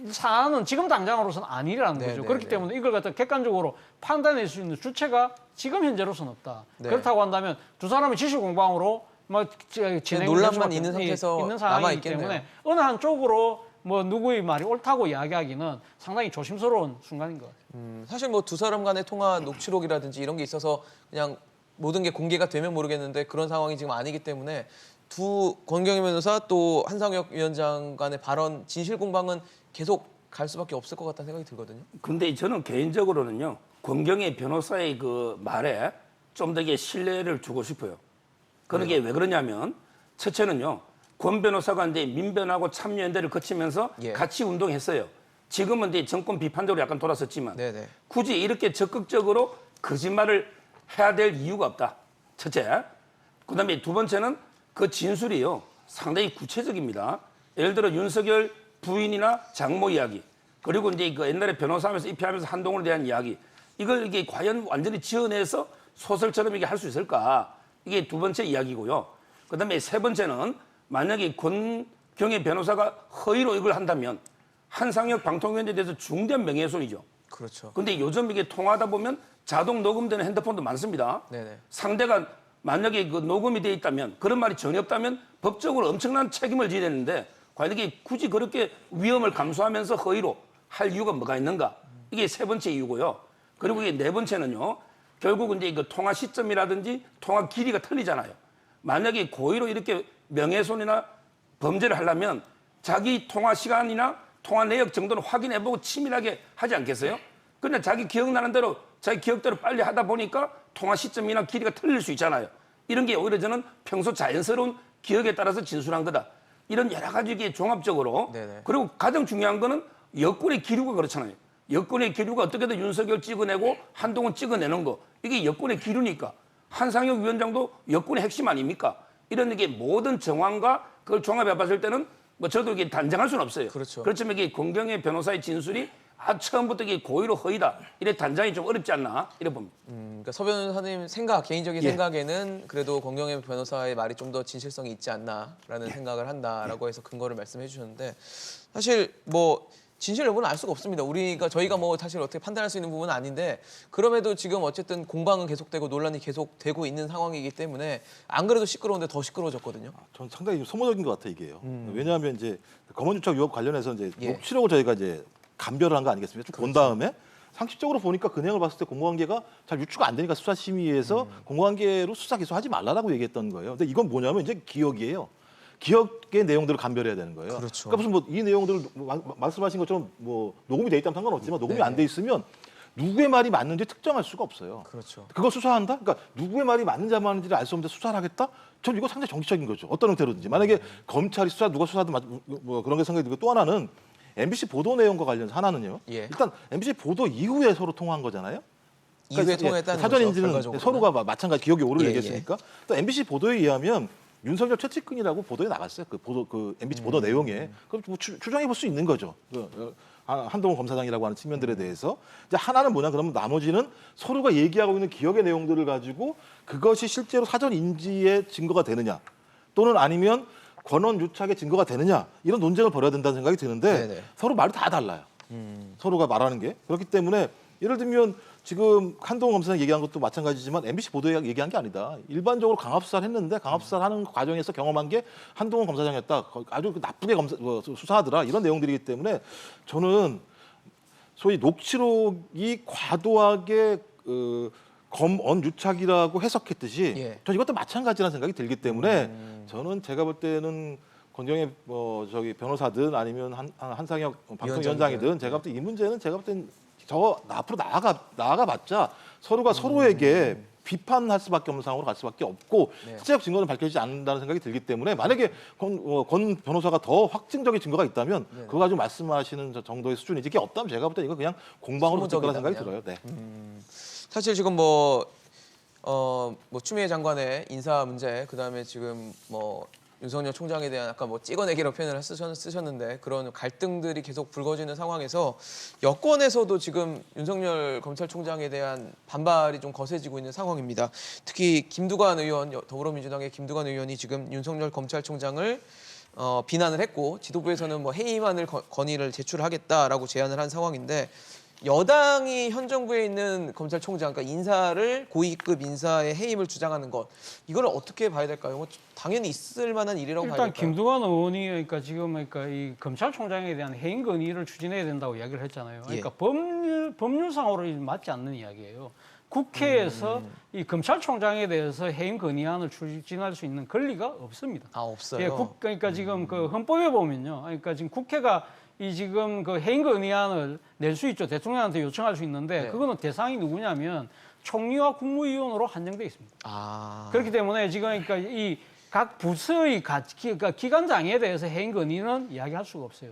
사안은 지금 당장으로서는 아니라는 네, 거죠. 네, 그렇기 네. 때문에 이걸 갖다 객관적으로 판단할 수 있는 주체가 지금 현재로서는 없다. 네. 그렇다고 한다면 두 사람이 지시 공방으로 뭐 진행을 논란만 할 수밖에 있는 상태에서 있는 상황이기 남아있겠네요. 때문에 어느 한쪽으로 뭐 누구의 말이 옳다고 이야기하기는 상당히 조심스러운 순간인 것 같아요. 사실 뭐 두 사람 간의 통화 녹취록이라든지 이런 게 있어서 그냥 모든 게 공개가 되면 모르겠는데 그런 상황이 지금 아니기 때문에 두 권경희 변호사 또 한상혁 위원장 간의 발언 진실 공방은 계속 갈 수밖에 없을 것 같다는 생각이 들거든요. 근데 저는 개인적으로는요, 권경희 변호사의 그 말에 좀 더 신뢰를 주고 싶어요. 그런 게 왜 그러냐면, 첫째는요, 권 변호사가 이제 민변하고 참여연대를 거치면서 예. 같이 운동했어요. 지금은 이제 정권 비판적으로 약간 돌아섰지만, 네네. 굳이 이렇게 적극적으로 거짓말을 해야 될 이유가 없다. 첫째. 그 다음에 두 번째는 그 진술이요, 상당히 구체적입니다. 예를 들어 윤석열 부인이나 장모 이야기, 그리고 이제 그 옛날에 변호사하면서 입회하면서 한동훈에 대한 이야기, 이걸 이게 과연 완전히 지어내서 소설처럼 이게 할 수 있을까? 이게 두 번째 이야기고요. 그 다음에 세 번째는 만약에 권경희 변호사가 허위로 이걸 한다면 한상혁 방통위원장에 대해서 중대한 명예훼손이죠. 그렇죠. 근데 요즘 이게 통화하다 보면 자동 녹음되는 핸드폰도 많습니다. 네네. 상대가 만약에 그 녹음이 돼 있다면, 그런 말이 전혀 없다면 법적으로 엄청난 책임을 져야 되는데 과연 이게 굳이 그렇게 위험을 감수하면서 허위로 할 이유가 뭐가 있는가? 이게 세 번째 이유고요. 그리고 이게 네 번째는요, 결국은 이제 그 통화 시점이라든지 통화 길이가 틀리잖아요. 만약에 고의로 이렇게 명예훼손이나 범죄를 하려면 자기 통화 시간이나 통화 내역 정도는 확인해보고 치밀하게 하지 않겠어요? 그냥 자기 기억나는 대로 자기 기억대로 빨리 하다 보니까 통화 시점이나 길이가 틀릴 수 있잖아요. 이런 게 오히려 저는 평소 자연스러운 기억에 따라서 진술한 거다. 이런 여러 가지 게 종합적으로. 네네. 그리고 가장 중요한 거는 여권의 기류가 그렇잖아요. 여권의 기류가 어떻게든 윤석열 찍어내고 한동훈 찍어내는 거. 이게 여권의 기류니까. 한상혁 위원장도 여권의 핵심 아닙니까? 이런 게 모든 정황과 그걸 종합해 봤을 때는 뭐 저도 이게 단정할 수는 없어요. 그렇죠. 그렇지만 이게 권경희 변호사의 진술이 처음부터 이게 고의로 허위다. 이래 단정이 좀 어렵지 않나? 이래 봅니다. 그러니까 서 변호사님 개인적인 예. 생각에는 그래도 권경희 변호사의 말이 좀 더 진실성이 있지 않나라는 생각을 한다라고 해서 근거를 말씀해 주셨는데 사실 뭐 진실 여부는 알 수가 없습니다. 저희가 뭐 사실 어떻게 판단할 수 있는 부분은 아닌데 그럼에도 지금 어쨌든 공방은 계속되고 논란이 계속되고 있는 상황이기 때문에 안 그래도 시끄러운데 더 시끄러워졌거든요. 전 상당히 소모적인 것 같아 이게요. 왜냐하면 이제 검언유착 의혹 관련해서 이제 예. 녹취록을 저희가 이제 감별을 한 거 아니겠습니까? 쭉 본 다음에 상식적으로 보니까 그 내용을 봤을 때 공무관계가 잘 유추가 안 되니까 수사심의에서 공무관계로 수사 계속하지 말라라고 얘기했던 거예요. 근데 이건 뭐냐면 이제 기억이에요. 기억의 내용들을 감별해야 되는 거예요. 그렇죠. 그러니까 무슨 뭐 이 내용들을 말씀하신 것처럼 뭐 녹음이 돼 있다면 상관없지만 녹음이 네. 안 돼 있으면 누구의 말이 맞는지 특정할 수가 없어요. 그렇죠. 그걸 수사한다? 그러니까 누구의 말이 맞는지 안 맞는지를 알 수 없는데 수사를 하겠다? 전 이거 상당히 정치적인 거죠. 어떤 형태로든지. 만약에 검찰이 누가 수사하든 뭐 그런 게 생각이 들고 또 하나는 MBC 보도 내용과 관련해서 하나는요. 예. 일단 MBC 보도 이후에 서로 통화한 거잖아요. 이후에 통했다는 사전 거죠, 인지는 결과적으로는. 서로가 마찬가지 기억이 오를 예, 얘기했으니까. 또 MBC 보도에 의하면 윤석열 최측근이라고 보도에 나갔어요. 그 MBC 보도 내용에. 그럼 뭐 추정해 볼 수 있는 거죠. 한동훈 검사장이라고 하는 측면들에 대해서. 이제 하나는 뭐냐 그러면 나머지는 서로가 얘기하고 있는 기억의 내용들을 가지고 그것이 실제로 사전 인지의 증거가 되느냐 또는 아니면 권한 유착의 증거가 되느냐 이런 논쟁을 벌여야 된다는 생각이 드는데 네네. 서로 말이 다 달라요. 서로가 말하는 게. 그렇기 때문에 예를 들면 지금 한동훈 검사장 얘기한 것도 마찬가지지만 MBC 보도에 얘기한 게 아니다. 일반적으로 강압수사를 했는데 강압수사하는 과정에서 경험한 게 한동훈 검사장이었다. 아주 나쁘게 수사하더라. 이런 내용들이기 때문에 저는 소위 녹취록이 과도하게 검언 유착이라고 해석했듯이 예. 저 이것도 마찬가지라는 생각이 들기 때문에 저는 제가 볼 때는 권정혜 변호사든 아니면 한상혁 방통위원장이든 제가 볼 때 이 문제는 제가 볼 땐 저 앞으로 나아가봤자 서로가 서로에게 비판할 수밖에 없는 상황으로 갈 수밖에 없고 네. 실제적 증거는 밝혀지지 않는다는 생각이 들기 때문에 만약에 권 변호사가 더 확증적인 증거가 있다면 네. 그거 가지고 말씀하시는 저 정도의 수준이지 그게 없다면 제가 볼 때 이거 그냥 공방으로 붙을 거라는 생각이 소모적이다, 들어요. 네. 사실 지금 추미애 장관의 인사 문제, 그다음에 지금 윤석열 총장에 대한 아까 찍어내기라고 표현을 쓰셨는데 그런 갈등들이 계속 불거지는 상황에서 여권에서도 지금 윤석열 검찰총장에 대한 반발이 좀 거세지고 있는 상황입니다. 특히 김두관 의원, 더불어민주당의 김두관 의원이 지금 윤석열 검찰총장을 비난을 했고 지도부에서는 해임안을 건의를 제출하겠다라고 제안을 한 상황인데 여당이 현 정부에 있는 검찰총장, 그러니까 인사를 고위급 인사의 해임을 주장하는 것, 이걸 어떻게 봐야 될까요? 당연히 있을 만한 일이라고 봐야 일단 될까요? 김두관 의원이 그러니까 이 검찰총장에 대한 해임 건의를 추진해야 된다고 이야기를 했잖아요. 그러니까 법률상으로 맞지 않는 이야기예요. 국회에서 이 검찰총장에 대해서 해임 건의안을 추진할 수 있는 권리가 없습니다. 아, 없어요. 예, 그러니까 지금 그 헌법에 보면요. 그러니까 지금 국회가 지금 그 해임 건의안을 낼 수 있죠. 대통령한테 요청할 수 있는데 네. 그거는 대상이 누구냐면 총리와 국무위원으로 한정돼 있습니다. 아, 그렇기 때문에 지금 그러니까 이 각 부서의 그러니까 기관장에 대해서 해임 건의는 이야기할 수가 없어요.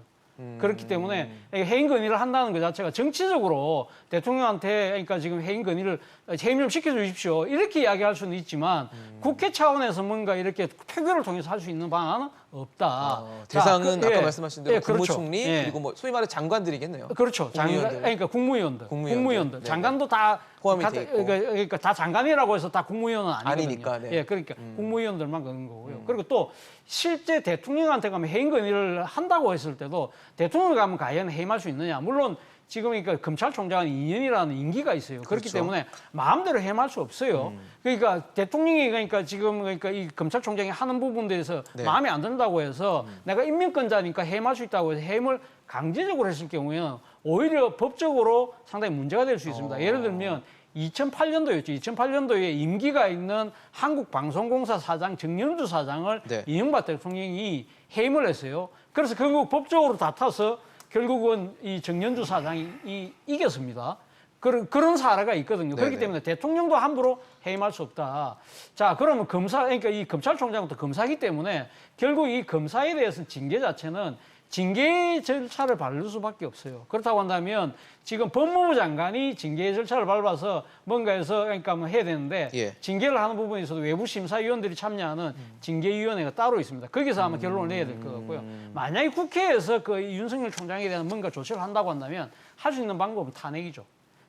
그렇기 때문에 해임 건의를 한다는 것 자체가 정치적으로 대통령한테 그러니까 지금 해임 건의를 해임 좀 시켜주십시오 이렇게 이야기할 수는 있지만 국회 차원에서 뭔가 이렇게 표결을 통해서 할 수 있는 방안은 없다. 대상은 자, 아까 말씀하신 대로 그렇죠. 국무총리 예. 그리고 소위 말해 장관들이겠네요. 그렇죠. 국무위원들. 그러니까 국무위원들. 네, 장관도 다 포함이 다- 돼 있고. 그러니까 다 장관이라고 해서 다 국무위원은 아니거든요. 아니니까, 네. 예, 그러니까 국무위원들만 그런 거고요. 그리고 또 실제 대통령한테 가면 해임 건의를 한다고 했을 때도 대통령 가면 과연 해임할 수 있느냐? 물론 지금 그러니까 검찰총장은 2년이라는 임기가 있어요. 그렇기 그렇죠. 때문에 마음대로 해임할 수 없어요. 그러니까 대통령이 그러니까 지금 그러니까 이 검찰총장이 하는 부분들에서 네. 마음에 안 든다고 해서 내가 임명권자니까 해임할 수 있다고 해서 해임을 강제적으로 했을 경우에는 오히려 법적으로 상당히 문제가 될 수 있습니다. 예를 들면 2008년도였죠. 2008년도에 임기가 있는 한국방송공사 사장 정연주 사장을 네. 이명박 대통령이 해임을 했어요. 그래서 결국 법적으로 다퉈서 결국은 이 정연주 사장이 이겼습니다. 그런 사례가 있거든요. 그렇기 네네. 때문에 대통령도 함부로 해임할 수 없다. 자, 그러면 그러니까 이 검찰총장부터 검사이기 때문에 결국 이 검사에 대해서 징계 자체는 징계 절차를 밟을 수밖에 없어요. 그렇다고 한다면 지금 법무부 장관이 징계 절차를 밟아서 뭔가에서 그러니까 해야 되는데 예. 징계를 하는 부분에 있어도 외부 심사위원들이 참여하는 징계위원회가 따로 있습니다. 거기서 아마 결론을 내야 될 것 같고요. 만약에 국회에서 그 윤석열 총장에 대한 뭔가 조치를 한다고 한다면 할 수 있는 방법은 탄핵이죠.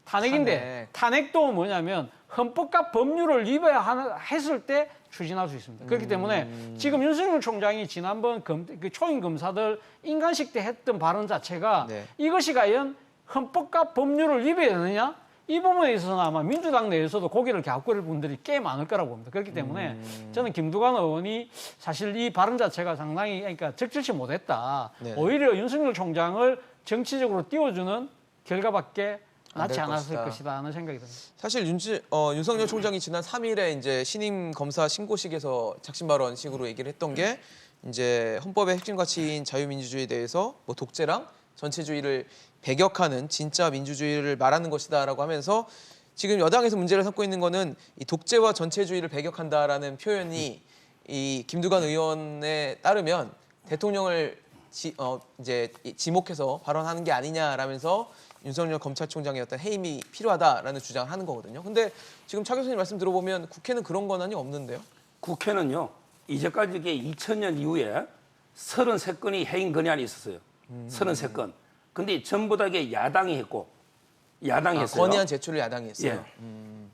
탄핵인데 탄핵도 뭐냐면 헌법과 법률을 위반해야 했을 때 추진할 수 있습니다. 그렇기 때문에 지금 윤석열 총장이 지난번 그 초임 검사들 인간식 때 했던 발언 자체가 네. 이것이 과연 헌법과 법률을 위반했느냐? 이 부분에 있어서는 아마 민주당 내에서도 고개를 갸웃거릴 분들이 꽤 많을 거라고 봅니다. 그렇기 때문에 저는 김두관 의원이 사실 이 발언 자체가 상당히 그러니까 적절치 못했다. 네. 오히려 윤석열 총장을 정치적으로 띄워주는 결과밖에 안될 낫지 않았을 것이다. 것이다 하는 생각이 듭니다. 사실 윤석열 총장이 지난 3일에 이제 신임 검사 신고식에서 작심 발언식으로 얘기를 했던 게 이제 헌법의 핵심 가치인 자유민주주의에 대해서 독재랑 전체주의를 배격하는 진짜 민주주의를 말하는 것이다라고 하면서 지금 여당에서 문제를 삼고 있는 거는 이 독재와 전체주의를 배격한다라는 표현이 이 김두관 의원에 따르면 대통령을 이제 지목해서 발언하는 게 아니냐라면서 윤석열 검찰총장의 어떤 해임이 필요하다라는 주장을 하는 거거든요. 근데 지금 차 교수님 말씀 들어보면 국회는 그런 권한이 없는데요. 국회는요, 이제까지 이게 2000년 이후에 33건이 해임 건의안이 있었어요. 33건. 근데 전부 다 이게 야당이 했고, 야당이 했어요. 건의안 제출을 야당이 했어요. 예.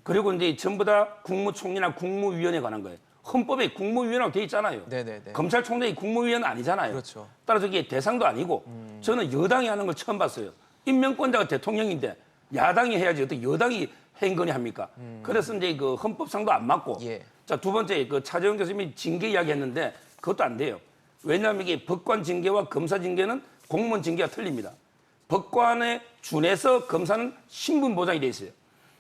그리고 이제 전부 다 국무총리나 국무위원회에 관한 거예요. 헌법에 국무위원회라고 돼 있잖아요. 네네네. 검찰총장이 국무위원은 아니잖아요. 그렇죠. 따라서 이게 대상도 아니고 저는 여당이 하는 걸 처음 봤어요. 임명권자가 대통령인데 야당이 해야지 어떻게 여당이 행건이 합니까? 그래서 이제 그 헌법상도 안 맞고. 예. 자, 두 번째 그 차재원 교수님이 징계 이야기했는데 그것도 안 돼요. 왜냐하면 이게 법관 징계와 검사 징계는 공무원 징계가 틀립니다. 법관에 준해서 검사는 신분 보장이 돼 있어요.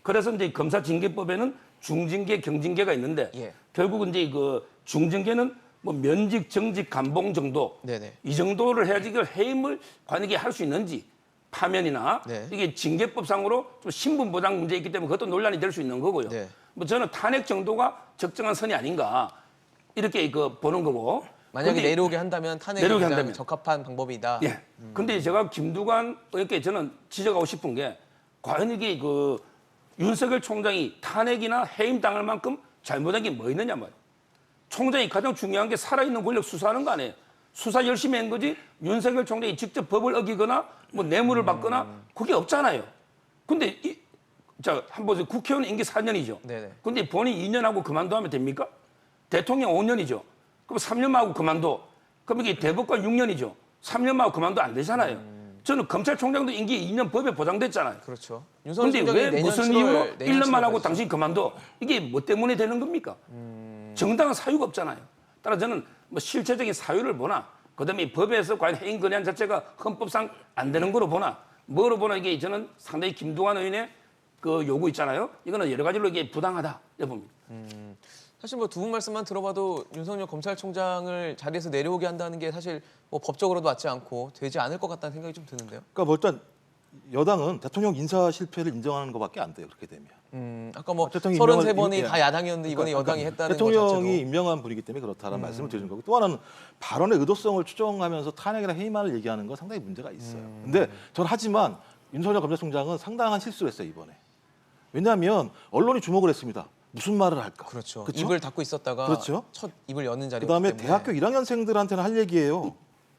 그래서 이제 검사 징계법에는 중징계, 경징계가 있는데 예. 결국은 이제 그 중징계는 뭐 면직, 정직, 감봉 정도 네네. 이 정도를 해야지 이걸 해임을 관에게 할 수 있는지 파면이나 네. 이게 징계법상으로 좀 신분 보장 문제 있기 때문에 그것도 논란이 될 수 있는 거고요. 네. 뭐 저는 탄핵 정도가 적정한 선이 아닌가 이렇게 그 보는 거고. 만약에 근데 내려오게 한다면 탄핵이 내려오게 가장 한다면. 적합한 방법이다. 예. 근데 제가 김두관 의원께 저는 지적하고 싶은 게 과연 이게 그 윤석열 총장이 탄핵이나 해임 당할 만큼 잘못한 게 뭐 있느냐 말이에요. 총장이 가장 중요한 게 살아있는 권력 수사하는 거 아니에요. 수사 열심히 한 거지 윤석열 총장이 직접 법을 어기거나 뭐 뇌물을 받거나 그게 없잖아요. 근데 자, 한번 보세요. 국회의원 임기 4년이죠. 네네. 근데 본인 2년하고 그만두면 됩니까? 대통령 5년이죠. 그럼 3년만 하고 그만둬. 그럼 이게 대법관 6년이죠. 3년만 하고 그만둬 안 되잖아요. 저는 검찰총장도 임기 2년 법에 보장됐잖아요. 그렇죠. 윤석열 근데 총장이 왜 내년 무슨 7월, 이유로 내년 1년만 하고 7월까지. 당신 그만둬? 이게 뭐 때문에 되는 겁니까? 정당한 사유가 없잖아요. 따라 저는 뭐 실체적인 사유를 보나, 그다음에 이 법에서 과연 해임 건의안 자체가 헌법상 안 되는 거로 보나, 뭐로 보나 이게 저는 상당히 김두관 의원의 그 요구 있잖아요. 이거는 여러 가지로 이게 부당하다 이렇게 봅니다. 사실 뭐 두 분 말씀만 들어봐도 윤석열 검찰총장을 자리에서 내려오게 한다는 게 사실 뭐 법적으로도 맞지 않고 되지 않을 것 같다는 생각이 좀 드는데요. 그러니까 뭐 일단 여당은 대통령 인사 실패를 인정하는 것밖에 안 돼요. 그렇게 되면. 아까 뭐 대통령이 33번이 임명을- 다 야당이었는데 이번에 그러니까 여당이 했다는 것 대통령이 자체도 임명한 분이기 때문에 그렇다는 말씀을 드리는 거고 또 하나는 발언의 의도성을 추정하면서 탄핵이나 해임안을 얘기하는 건 상당히 문제가 있어요. 근데 저는 하지만 윤석열 검찰총장은 상당한 실수를 했어요 이번에. 왜냐하면 언론이 주목을 했습니다. 무슨 말을 할까? 그렇죠. 그쵸? 입을 닫고 있었다가 그렇죠. 첫 입을 여는 자리였기 그다음에 때문에 대학교 1학년생들한테는 할 얘기예요.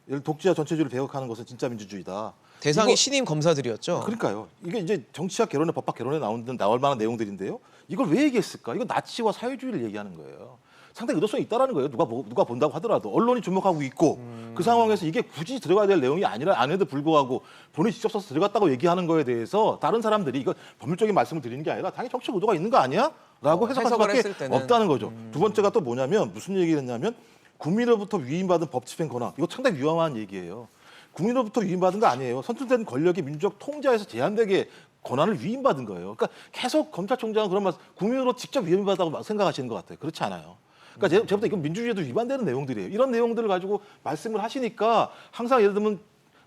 예를 독재와 전체주의를 배격하는 것은 진짜 민주주의다. 대상이 이거- 신임 검사들이었죠. 그러니까요. 이게 이제 정치학 개론에 법학 개론에 나올 만한 내용들인데요. 이걸 왜 얘기했을까? 이거 나치와 사회주의를 얘기하는 거예요. 상당히 의도성이 있다라는 거예요. 누가 본다고 하더라도 언론이 주목하고 있고 그 상황에서 이게 굳이 들어가야 될 내용이 아니라 안에도 불구하고 본인이 직접 써서 들어갔다고 얘기하는 거에 대해서 다른 사람들이 이거 법률적인 말씀을 드리는 게 아니라 당연히 정치적 의도가 있는 거 아니야? 라고 해석할 해석을 수밖에 했을 때는. 없다는 거죠. 두 번째가 또 뭐냐면 무슨 얘기를 했냐면 국민으로부터 위임받은 법 집행 권한. 이거 상당히 위험한 얘기예요. 국민으로부터 위임받은 거 아니에요. 선출된 권력이 민주적 통제에서 제한되게 권한을 위임받은 거예요. 그러니까 계속 검찰총장은 그런 말 국민으로 직접 위임받았다고 생각하시는 것 같아요. 그렇지 않아요. 그러니까 제부터 이건 민주주의에도 위반되는 내용들이에요. 이런 내용들을 가지고 말씀을 하시니까 항상 예를 들면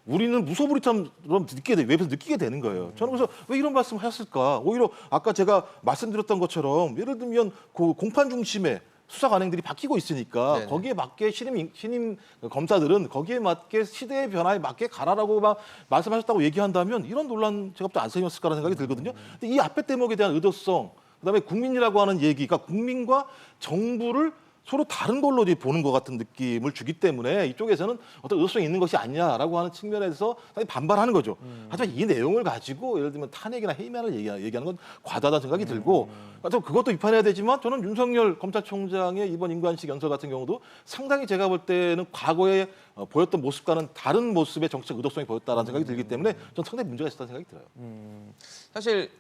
우리는 무소불위처럼 외부에서 느끼게 되는 거예요. 저는 그래서 왜 이런 말씀을 하셨을까? 오히려 아까 제가 말씀드렸던 것처럼 예를 들면 그 공판 중심의 수사 관행들이 바뀌고 있으니까 네네. 거기에 맞게 신임 검사들은 거기에 맞게 시대의 변화에 맞게 가라라고 막 말씀하셨다고 얘기한다면 이런 논란 제가 또 안 생겼을까라는 생각이 들거든요. 근데 이 앞에 대목에 대한 의도성, 그다음에 국민이라고 하는 얘기가 국민과 정부를 서로 다른 걸로 이제 보는 것 같은 느낌을 주기 때문에 이쪽에서는 어떤 의도성이 있는 것이 아니냐라고 하는 측면에서 상당히 반발하는 거죠. 하지만 이 내용을 가지고 예를 들면 탄핵이나 해임안을 얘기하는 건 과다하다는 생각이 들고 그것도 비판해야 되지만 저는 윤석열 검찰총장의 이번 임관식 연설 같은 경우도 상당히 제가 볼 때는 과거에 보였던 모습과는 다른 모습의 정치적 의도성이 보였다는 생각이 들기 때문에 저는 상당히 문제가 있었다는 생각이 들어요. 사실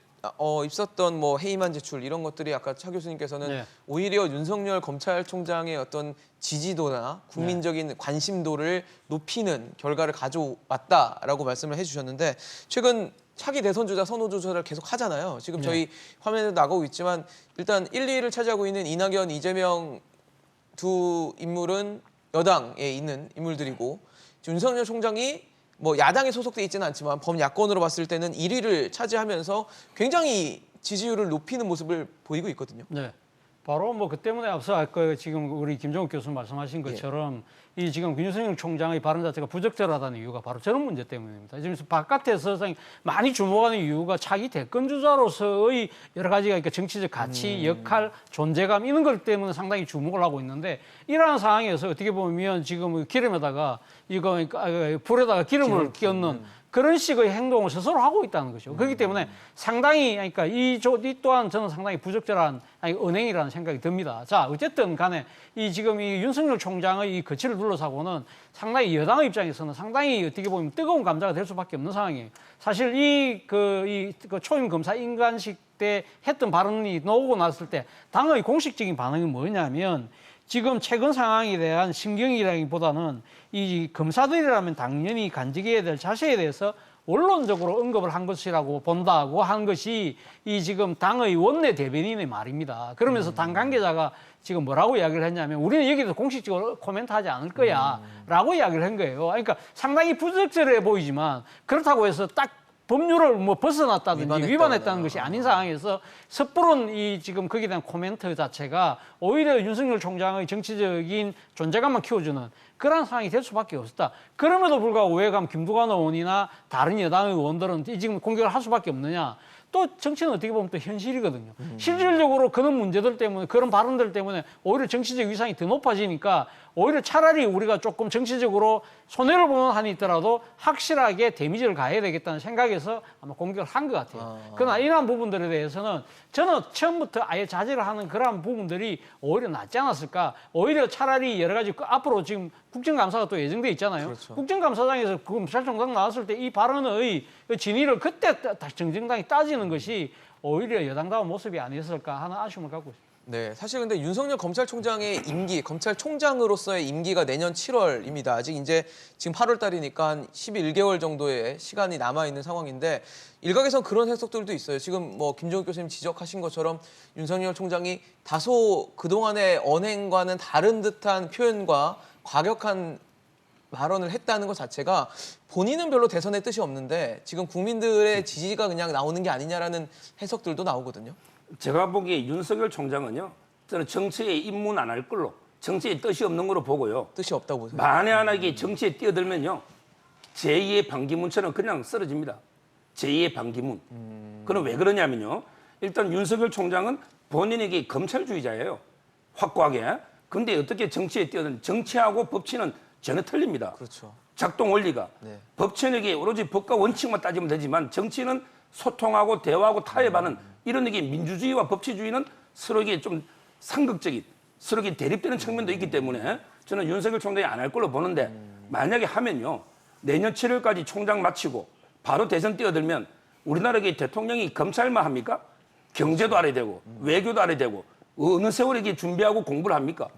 있었던 뭐 해임안 제출 이런 것들이 아까 차 교수님께서는 네. 오히려 윤석열 검찰총장의 어떤 지지도나 국민적인 관심도를 높이는 결과를 가져왔다라고 말씀을 해주셨는데 최근 차기 대선 주자 선호 조사를 계속 하잖아요. 지금 저희 화면에 나가고 있지만 일단 1, 2위를 차지하고 있는 이낙연, 이재명 두 인물은 여당에 있는 인물들이고 윤석열 총장이 뭐 야당에 소속돼 있지는 않지만 범야권으로 봤을 때는 1위를 차지하면서 굉장히 지지율을 높이는 모습을 보이고 있거든요. 네. 바로 뭐 그 때문에 앞서 아까 지금 우리 김종욱 교수 말씀하신 것처럼 이 지금 윤석열 총장의 발언 자체가 부적절하다는 이유가 바로 저런 문제 때문입니다. 지금 바깥에서 많이 주목하는 이유가 차기 대권 주자로서의 여러 가지가 그러니까 정치적 가치, 역할, 존재감 이런 것 때문에 상당히 주목을 하고 있는데 이러한 상황에서 어떻게 보면 지금 기름에다가 이거 불에다가 기름을 끼얹는 그런 식의 행동을 스스로 하고 있다는 거죠. 그렇기 때문에 상당히 그러니까 이 또한 저는 상당히 부적절한 은행이라는 생각이 듭니다. 자, 어쨌든 간에 이 지금 이 윤석열 총장의 이 거취를 둘러싸고는 상당히 여당의 입장에서는 상당히 어떻게 보면 뜨거운 감자가 될 수밖에 없는 상황이에요. 사실 그 초임 검사 인간식 때 했던 발언이 나오고 났을 때 당의 공식적인 반응이 뭐냐면 지금 최근 상황에 대한 심경이라기보다는 이 검사들이라면 당연히 간직해야 될 자세에 대해서 원론적으로 언급을 한 것이라고 본다고 한 것이 이 지금 당의 원내 대변인의 말입니다. 그러면서 당 관계자가 지금 뭐라고 이야기를 했냐면 우리는 여기서 공식적으로 코멘트하지 않을 거야 라고 이야기를 한 거예요. 그러니까 상당히 부적절해 보이지만 그렇다고 해서 딱 법률을 뭐 벗어났다든지 위반했다는 것이 아닌 상황에서 섣부른 이 지금 거기에 대한 코멘트 자체가 오히려 윤석열 총장의 정치적인 존재감만 키워주는 그런 상황이 될 수밖에 없었다. 그럼에도 불구하고 왜 그럼 김두관 의원이나 다른 여당의 의원들은 지금 공격을 할 수밖에 없느냐. 또 정치는 어떻게 보면 또 현실이거든요. 실질적으로 그런 문제들 때문에 그런 발언들 때문에 오히려 정치적 위상이 더 높아지니까 오히려 차라리 우리가 조금 정치적으로 손해를 보는 한이 있더라도 확실하게 데미지를 가해야 되겠다는 생각에서 아마 공격을 한 것 같아요. 그러나 이러한 부분들에 대해서는 저는 처음부터 아예 자제를 하는 그러한 부분들이 오히려 낫지 않았을까. 오히려 차라리 여러 가지 앞으로 지금 국정감사가 또 예정돼 있잖아요. 그렇죠. 국정감사장에서 검찰총장 나왔을 때 이 발언의 진위를 그때 정정당이 따지는 것이 오히려 여당다운 모습이 아니었을까 하는 아쉬움을 갖고 있습니다. 네, 사실 근데 윤석열 검찰총장의 임기, 검찰총장으로서의 임기가 내년 7월입니다. 아직 이제 지금 8월 달이니까 한 11개월 정도의 시간이 남아 있는 상황인데 일각에선 그런 해석들도 있어요. 지금 뭐 김종욱 교수님 지적하신 것처럼 윤석열 총장이 다소 그동안의 언행과는 다른 듯한 표현과 과격한 발언을 했다는 것 자체가 본인은 별로 대선의 뜻이 없는데 지금 국민들의 지지가 그냥 나오는 게 아니냐라는 해석들도 나오거든요. 제가 보기에 윤석열 총장은요, 저는 정치에 입문 안 할 걸로, 정치에 뜻이 없는 걸로 보고요. 뜻이 없다고 보세요. 만에 하나 이게 정치에 뛰어들면요, 제2의 반기문처럼 그냥 쓰러집니다. 제2의 반기문. 그럼 왜 그러냐면요, 일단 윤석열 총장은 본인에게 검찰주의자예요. 확고하게. 근데 어떻게 정치에 뛰어드는, 정치하고 법치는 전혀 틀립니다. 그렇죠. 작동 원리가. 네. 법치는 오로지 법과 원칙만 따지면 되지만 정치는 소통하고 대화하고 타협하는 이런 게 민주주의와 법치주의는 서로 이게 좀 상극적인, 서로 이게 대립되는 측면도 있기 때문에 저는 윤석열 총장이 안 할 걸로 보는데 만약에 하면요, 내년 7월까지 총장 마치고 바로 대선 뛰어들면 우리나라의 대통령이 검찰만 합니까? 경제도 알아야 되고 외교도 알아야 되고 어느 세월에 이게 준비하고 공부를 합니까?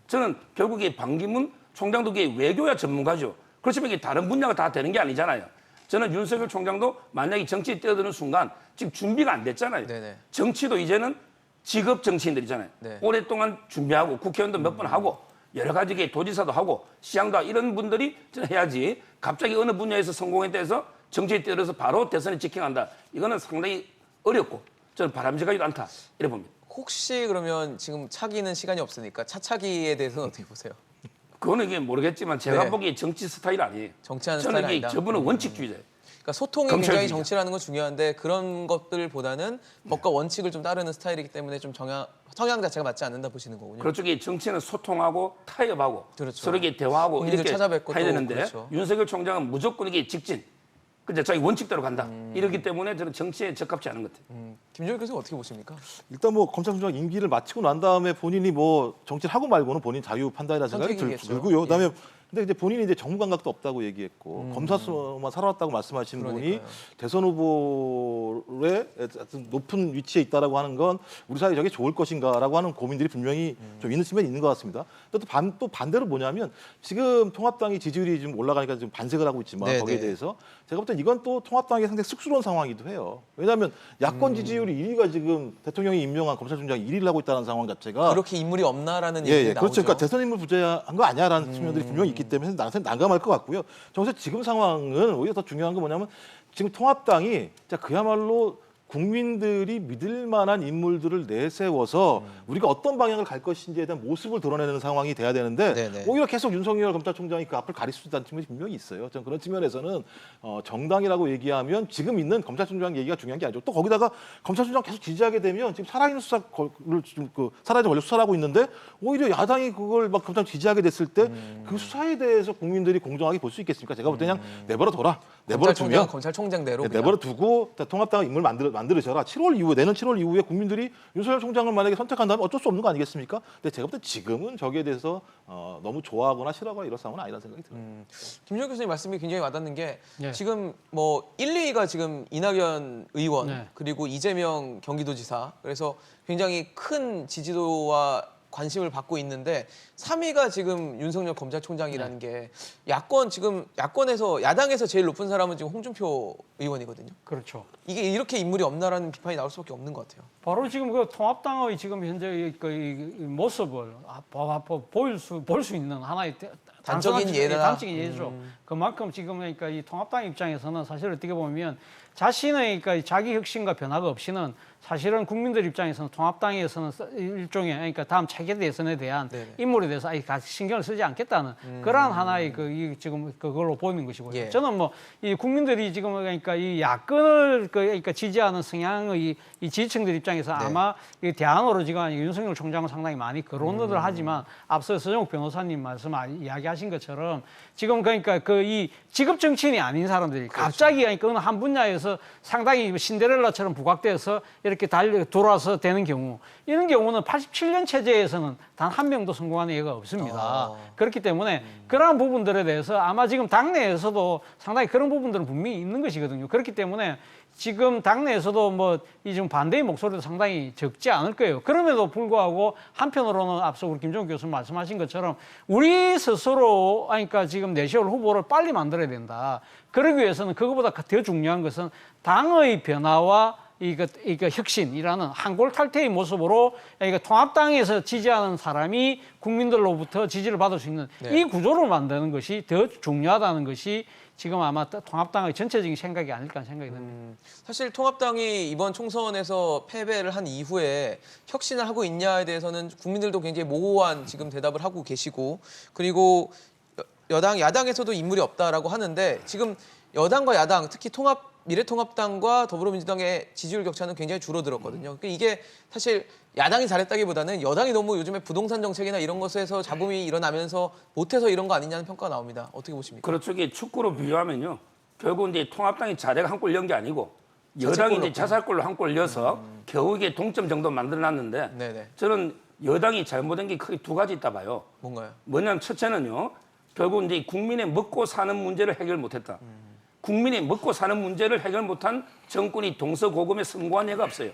저는 결국에 반기문 총장도 이게 외교야 전문가죠. 그렇지만 이게 다른 분야가 다 되는 게 아니잖아요. 저는 윤석열 총장도 만약에 정치에 뛰어드는 순간 지금 준비가 안 됐잖아요. 네네. 정치도 이제는 직업 정치인들이잖아요. 네. 오랫동안 준비하고 국회의원도 몇 번 하고 여러 가지 도지사도 하고 시장도 하고 이런 분들이 저는 해야지 갑자기 어느 분야에서 성공에 대해서 정치에 뛰어들어서 바로 대선에 직행한다. 이거는 상당히 어렵고 저는 바람직하지도 않다. 이래 봅니다. 혹시 그러면 지금 차기는 시간이 없으니까 차차기에 대해서는 어떻게 보세요? 그거는 이게 모르겠지만 제가 네. 보기에 정치 스타일 아니에요. 정치하는 저는 스타일 이게 아니다. 저분은 원칙주의자예요. 그러니까 소통이 검찰주의자. 굉장히 정치라는 건 중요한데 그런 것들보다는 법과 원칙을 좀 따르는 스타일이기 때문에 좀 성향 자체가 맞지 않는다 보시는 거군요. 그렇죠. 이게 정치는 소통하고 타협하고 그렇죠. 서로 이게 대화하고 국민들 이렇게 찾아뵙고 해야 또 되는데 그렇죠. 윤석열 총장은 무조건 이게 직진. 근데 자기 원칙대로 간다. 이렇기 때문에 저는 정치에 적합지 않은 것 같아요. 김종욱 교수님 어떻게 보십니까? 일단 뭐 검찰총장 임기를 마치고 난 다음에 본인이 뭐 정치를 하고 말고는 본인 자유 판단이라 생각이 선택이겠죠. 들고요. 그다음에 근데 이제 본인이 이제 정무 감각도 없다고 얘기했고 검사만 살아왔다고 말씀하신 분이 그러니까요. 대선 후보의 높은 위치에 있다라고 하는 건 우리 사회에 저게 좋을 것인가라고 하는 고민들이 분명히 좀 있는 측면이 있는 것 같습니다. 또 반대로 뭐냐면 지금 통합당이 지지율이 좀 올라가니까 좀 반색을 하고 있지만 네네. 거기에 대해서 제가 볼 땐 이건 또 통합당이 상당히 쑥스러운 상황이기도 해요. 왜냐하면 야권 지지율이 1위가 지금 대통령이 임명한 검찰총장이 1위를 하고 있다는 상황 자체가 그렇게 인물이 없나라는 예, 얘기가 예, 나오죠. 그렇죠. 그러니까 대선 인물 부재한 거 아니야라는 측면들이 분명히 있기 때문에 난감할 것 같고요. 정말 지금 상황은 오히려 더 중요한 건 뭐냐면 지금 통합당이 진짜 그야말로 국민들이 믿을 만한 인물들을 내세워서 우리가 어떤 방향을 갈 것인지에 대한 모습을 드러내는 상황이 돼야 되는데 네네. 오히려 계속 윤석열 검찰총장이 그 앞을 가릴 수 있다는 측면이 분명히 있어요. 저는 그런 측면에서는 정당이라고 얘기하면 지금 있는 검찰총장 얘기가 중요한 게 아니죠. 또 거기다가 검찰총장 계속 지지하게 되면 지금 살아있는 수사를 지금 살아있는 권력 수사를 하고 있는데 오히려 야당이 그걸 막 검찰 지지하게 됐을 때 그 수사에 대해서 국민들이 공정하게 볼 수 있겠습니까? 제가 볼 때 그냥 내버려 둬라. 내버려 두면 검찰총장대로 그냥. 내버려 두고 통합당 인물 만들으셔라. 7월 이후에 내년 7월 이후에 국민들이 윤석열 총장을 만약에 선택한다면 어쩔 수 없는 거 아니겠습니까? 근데 제가 볼 때 지금은 저기에 대해서 너무 좋아하거나 싫어하거나 이런 상황은 아니라는 생각이 들어요. 김준호 교수님 말씀이 굉장히 와닿는 게 네. 지금 뭐 1, 2위가 지금 이낙연 의원 네. 그리고 이재명 경기도지사 그래서 굉장히 큰 지지도와 관심을 받고 있는데 3위가 지금 윤석열 검찰총장이라는 게 야권에서 야당에서 제일 높은 사람은 지금 홍준표 의원이거든요. 그렇죠. 이게 이렇게 인물이 없나라는 비판이 나올 수밖에 없는 것 같아요. 바로 지금 그 통합당의 지금 현재 이 모습을 볼 수 있는 하나의 단적인 예다. 단적인 예죠. 그만큼 지금 그러니까 이 통합당 입장에서는 사실 어떻게 보면 자신의 그러니까 자기 혁신과 변화가 없이는 사실은 국민들 입장에서는 통합당에서는 일종의 그러니까 다음 차기 대선에 대한 네네. 인물에 대해서 아예 신경을 쓰지 않겠다는 그러한 하나의 지금 그걸로 보이는 것이고요. 예. 저는 뭐 이 국민들이 지금 그러니까 이 야권을 그러니까 지지하는 성향의 이 지지층들 입장에서 네. 아마 이 대안으로 지금 윤석열 총장은 상당히 많이 거론을 하지만 앞서 서정욱 변호사님 이야기하신 것처럼 지금 그러니까 이 직업 정치인이 아닌 사람들이 갑자기 그러니까 어느 한 분야에서 상당히 신데렐라처럼 부각돼서 이렇게 돌아서 되는 경우 이런 경우는 87년 체제에서는 단 한 명도 성공한 예가 없습니다. 그렇기 때문에 그러한 부분들에 대해서 아마 지금 당내에서도 상당히 그런 부분들은 분명히 있는 것이거든요. 그렇기 때문에 지금 당내에서도 뭐 이 지금 반대의 목소리도 상당히 적지 않을 거예요. 그럼에도 불구하고 한편으로는 앞서 우리 김종국 교수님 말씀하신 것처럼 우리 스스로 그러니까 지금 내세울 후보를 빨리 만들어야 된다. 그러기 위해서는 그것보다 더 중요한 것은 당의 변화와 이거 혁신이라는 한골탈퇴의 모습으로 통합당에서 지지하는 사람이 국민들로부터 지지를 받을 수 있는 네. 이 구조를 만드는 것이 더 중요하다는 것이 지금 아마 통합당의 전체적인 생각이 아닐까 생각이 듭니다. 사실 통합당이 이번 총선에서 패배를 한 이후에 혁신을 하고 있냐에 대해서는 국민들도 굉장히 모호한 지금 대답을 하고 계시고 그리고 야당에서도 인물이 없다라고 하는데 지금 여당과 야당 특히 미래통합당과 더불어민주당의 지지율 격차는 굉장히 줄어들었거든요. 그러니까 이게 사실 야당이 잘했다기보다는 여당이 너무 요즘에 부동산 정책이나 이런 것에서 잡음이 일어나면서 못해서 이런 거 아니냐는 평가가 나옵니다. 어떻게 보십니까? 그렇죠. 이게 축구로 비유하면요. 결국 이제 통합당이 자대가 한 골 넣은 게 아니고 여당이 이제 자살골로 한 골 넣어서 겨우 이게 동점 정도 만들어놨는데 네네. 저는 여당이 잘못한 게 크게 두 가지 있다 봐요. 뭔가요? 뭐냐면 첫째는요. 결국 이제 국민의 먹고 사는 문제를 해결 못했다. 국민이 먹고 사는 문제를 해결 못한 정권이 동서고금에 성공한 예가 없어요.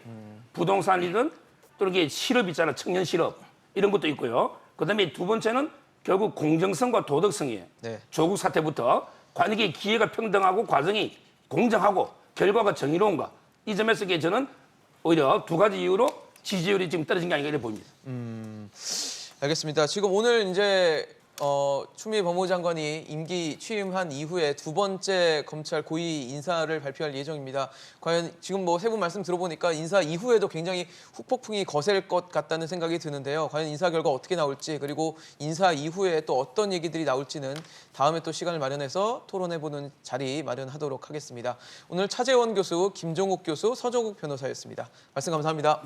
부동산이든 또 이렇게 실업 있잖아, 청년 실업 이런 것도 있고요. 그다음에 두 번째는 결국 공정성과 도덕성이에요. 네. 조국 사태부터 관익의 기회가 평등하고 과정이 공정하고 결과가 정의로운가 이 점에서 저는 오히려 두 가지 이유로 지지율이 지금 떨어진 게 아닌가 이렇게 보입니다. 알겠습니다. 지금 오늘 이제 추미애 법무부 장관이 임기 취임한 이후에 두 번째 검찰 고위 인사를 발표할 예정입니다. 과연 지금 뭐 세 분 말씀 들어보니까 인사 이후에도 굉장히 후폭풍이 거셀 것 같다는 생각이 드는데요. 과연 인사 결과 어떻게 나올지 그리고 인사 이후에 또 어떤 얘기들이 나올지는 다음에 또 시간을 마련해서 토론해보는 자리 마련하도록 하겠습니다. 오늘 차재원 교수, 김종욱 교수, 서정욱 변호사였습니다. 말씀 감사합니다.